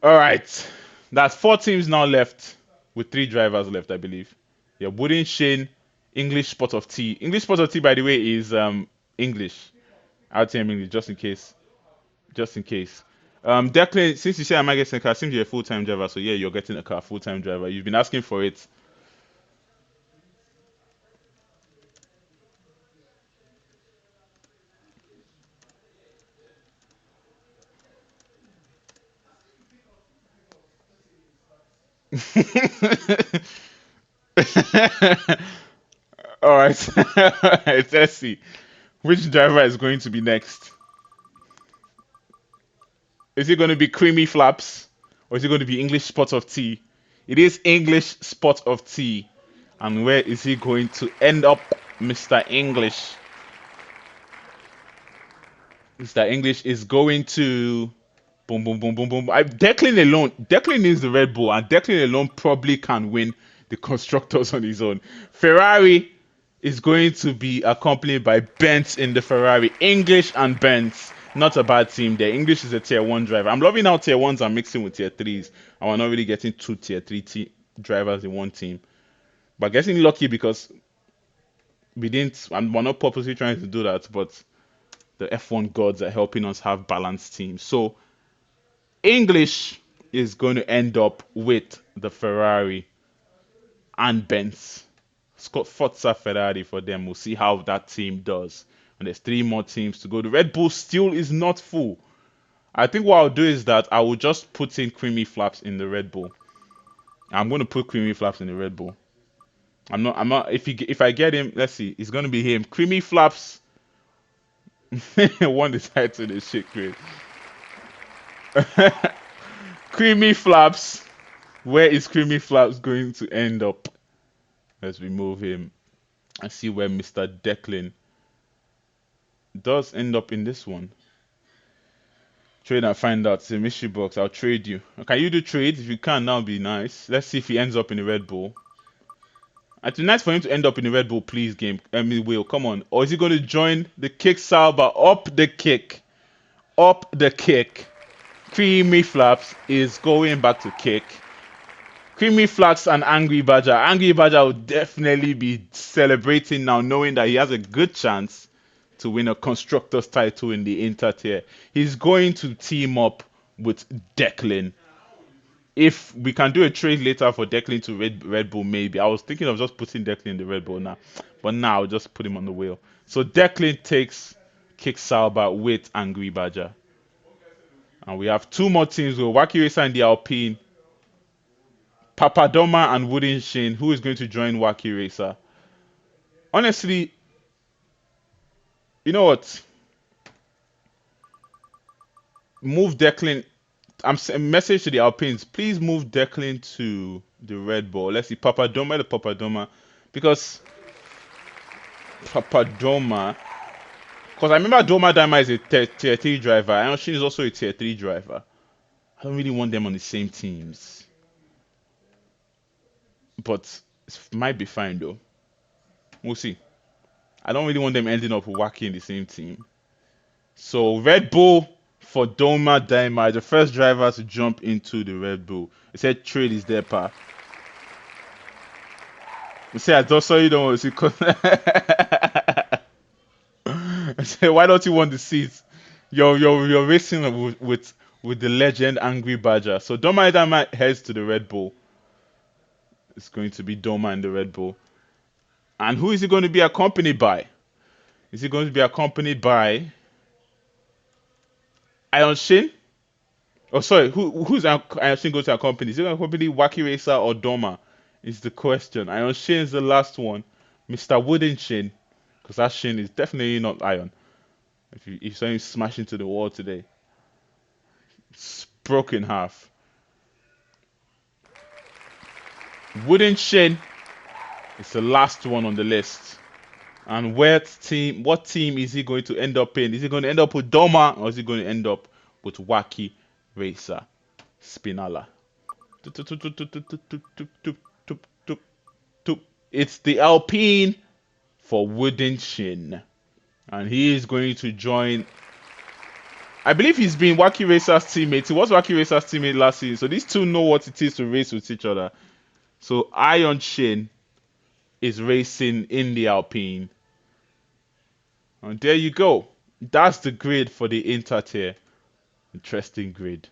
Speaker 2: Alright. That's four teams now left with three drivers left, I believe. Yeah, Wooden Shin, English Spot of Tea. English Spot of Tea, by the way, is English. I'll tell him English just in case. Just in case. Declan, since you say I might get a car, seems you're a full-time driver, so yeah, you're getting a car, full-time driver. You've been asking for it. All right. All right, let's see. Which driver is going to be next? Is it going to be Creamy Flaps? Or is it going to be English Spot of Tea? It is English Spot of Tea. And where is he going to end up, Mr. English? Mr. English is going to boom, boom, boom, boom, boom. Declan alone. Declan needs the Red Bull, and Declan alone probably can win the constructors on his own. Ferrari is going to be accompanied by Benz in the Ferrari. English and Benz. Not a bad team there. English is a tier 1 driver. I'm loving how tier 1s are mixing with tier 3s. And we're not really getting two tier 3 drivers in one team. But getting lucky because we didn't, and we're not purposely trying to do that, but the F1 gods are helping us have balanced teams. So English is going to end up with the Ferrari and Benz. Scott Forza Ferrari for them. We'll see how that team does. And there's three more teams to go. The Red Bull still is not full. I think what I'll do is that I will just put in Creamy Flaps in the Red Bull. I'm going to put Creamy Flaps in the Red Bull. I'm not. If I get him, let's see. It's going to be him. Creamy Flaps won the title in the shit grade. Creamy Flaps. Where is Creamy Flaps going to end up? Let's remove him and see where Mr. Declan does end up in this one. Trade and find out. It's a mystery box. I'll trade you. Can you do trades? If you can, that'll be nice. Let's see if he ends up in the Red Bull. It'd be nice for him to end up in the Red Bull, please, game. I mean, Will, come on. Or is he going to join the kick Salba? Up the kick. Up the kick. Creamy Flaps is going back to kick. Creamy Flaps and Angry Badger. Angry Badger will definitely be celebrating now, knowing that he has a good chance to win a constructor's title in the Inter tier. He's going to team up with Declan. If we can do a trade later for Declan to Red Bull, maybe. I was thinking of just putting Declan in the Red Bull now. But now I'll just put him on the wheel. So Declan takes Kick Sauber with Angry Badger. And we have two more teams with Wacky Racer and the Alpine. Papadoma and Wooden Shin. Who is going to join Wacky Racer? Honestly, you know what? Move Declan. I'm sending a message to the Alpines. Please move Declan to the Red Bull. Let's see. Papadoma. Because Papadoma. Because I remember Doma Dama is a tier 3 driver. And Shin is also a tier 3 driver. I don't really want them on the same teams. But it might be fine though. We'll see. I don't really want them ending up wacky in the same team. So Red Bull for Doma Daima, the first driver to jump into the Red Bull. It said trade is there, pa. You say I just saw you don't want to see. I said, why don't you want the seats? You're racing with the legend Angry Badger. So Doma Daima heads to the Red Bull. It's going to be Doma in the Red Bull. And who is he going to be accompanied by? Is he going to be accompanied by Iron Shin? Oh, sorry. Who's Iron Shin going to accompany? Is he going to accompany Wacky Racer or Doma? Is the question. Iron Shin is the last one. Mr. Wooden Shin, because that Shin is definitely not Iron. If you saw him smash into the wall today, it's broken in half. Wooden Shin is the last one on the list. And what team is he going to end up in? Is he going to end up with Doma or is he going to end up with Wacky Racer Spinala? It's the Alpine for Wooden Shin. And he is going to join. I believe he's been Wacky Racer's teammate. He was Wacky Racer's teammate last season. So these two know what it is to race with each other. So Iron Shin is racing in the Alpine. And there you go. That's the grid for the Inter tier. Interesting grid.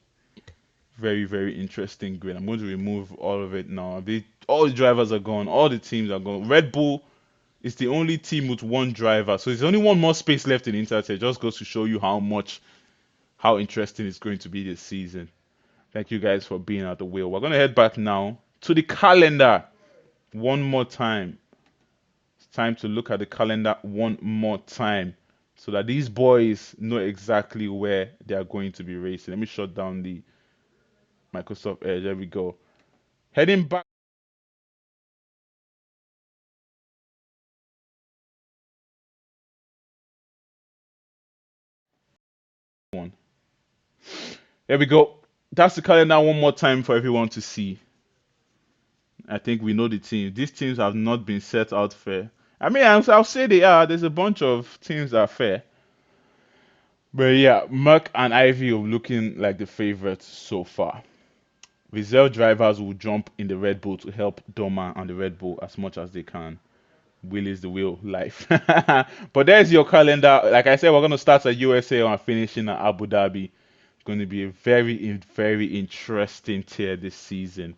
Speaker 2: Very, very interesting grid. I'm going to remove all of it now. All the drivers are gone. All the teams are gone. Red Bull is the only team with one driver. So there's only one more space left in Inter tier. Just goes to show you how interesting it's going to be this season. Thank you guys for being at the wheel. We're going to head back now to the calendar one more time. It's time to look at the calendar one more time so that these boys know exactly where they are going to be racing. Let me shut down the Microsoft Edge. There we go. Heading back. One. There we go. That's the calendar one more time for everyone to see. I think we know the teams. These teams have not been set out fair. I mean, I'll say they are. There's a bunch of teams that are fair. But yeah, Merck and Ivy are looking like the favorites so far. Reserve drivers will jump in the Red Bull to help Doma and the Red Bull as much as they can. Will is the wheel life. But there's your calendar. Like I said, we're going to start at USA and finishing at Abu Dhabi. It's going to be a very, very interesting tier this season.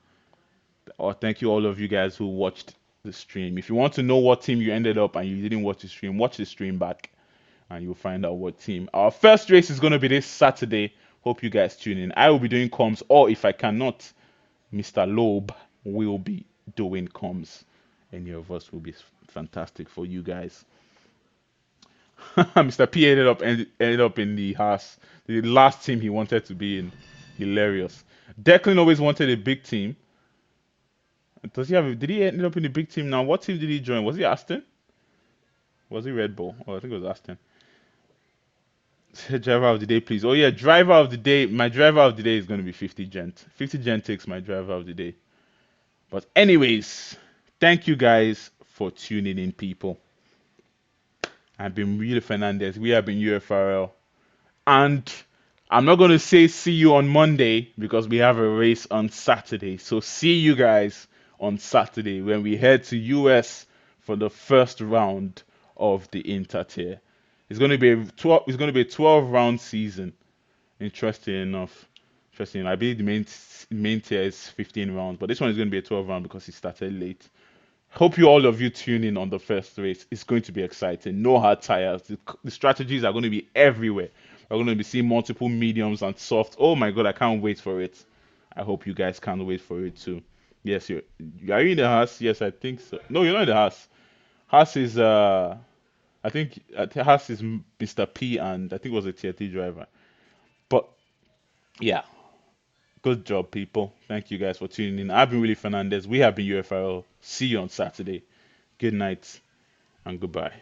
Speaker 2: Oh, thank you all of you guys who watched the stream. If you want to know what team you ended up and you didn't watch the stream, watch the stream back and you'll find out what team. Our first race is going to be this Saturday. Hope you guys tune in. I will be doing comms, or if I cannot, Mr. Loeb will be doing comes. Any of us will be fantastic for you guys. Mr. P ended up in the Haas, the last team he wanted to be in. Hilarious. Declan always wanted a big team. Does he have? Did he end up in the big team now? What team did he join? Was he Aston? Was he Red Bull? Oh, I think it was Aston. Driver of the day, please. Oh yeah, driver of the day. My driver of the day is going to be 50 Gent. 50 Gent takes my driver of the day. But anyways, thank you guys for tuning in, people. I've been Real Fernandez. We have been UFRL. And I'm not going to say see you on Monday because we have a race on Saturday. So see you guys on Saturday when we head to US for the first round of the Inter tier. It's going to be a 12. It's going to be a 12 round season. Interesting enough. Interesting. I believe the main tier is 15 rounds, but this one is going to be a 12 round because it started late. Hope you all of you tune in on the first race. It's going to be exciting. No hard tires. The strategies are going to be everywhere. We're going to be seeing multiple mediums and soft. Oh my god, I can't wait for it. I hope you guys can't wait for it too. Yes, are you in the house? Yes, I think so. No, you're not in the house. House is I think Haas is Mr. P and I think it was a tier 3 driver. But yeah, good job, people. Thank you guys for tuning in. I've been Willie Fernandez. We have been UFRL. See you on Saturday. Good night and goodbye.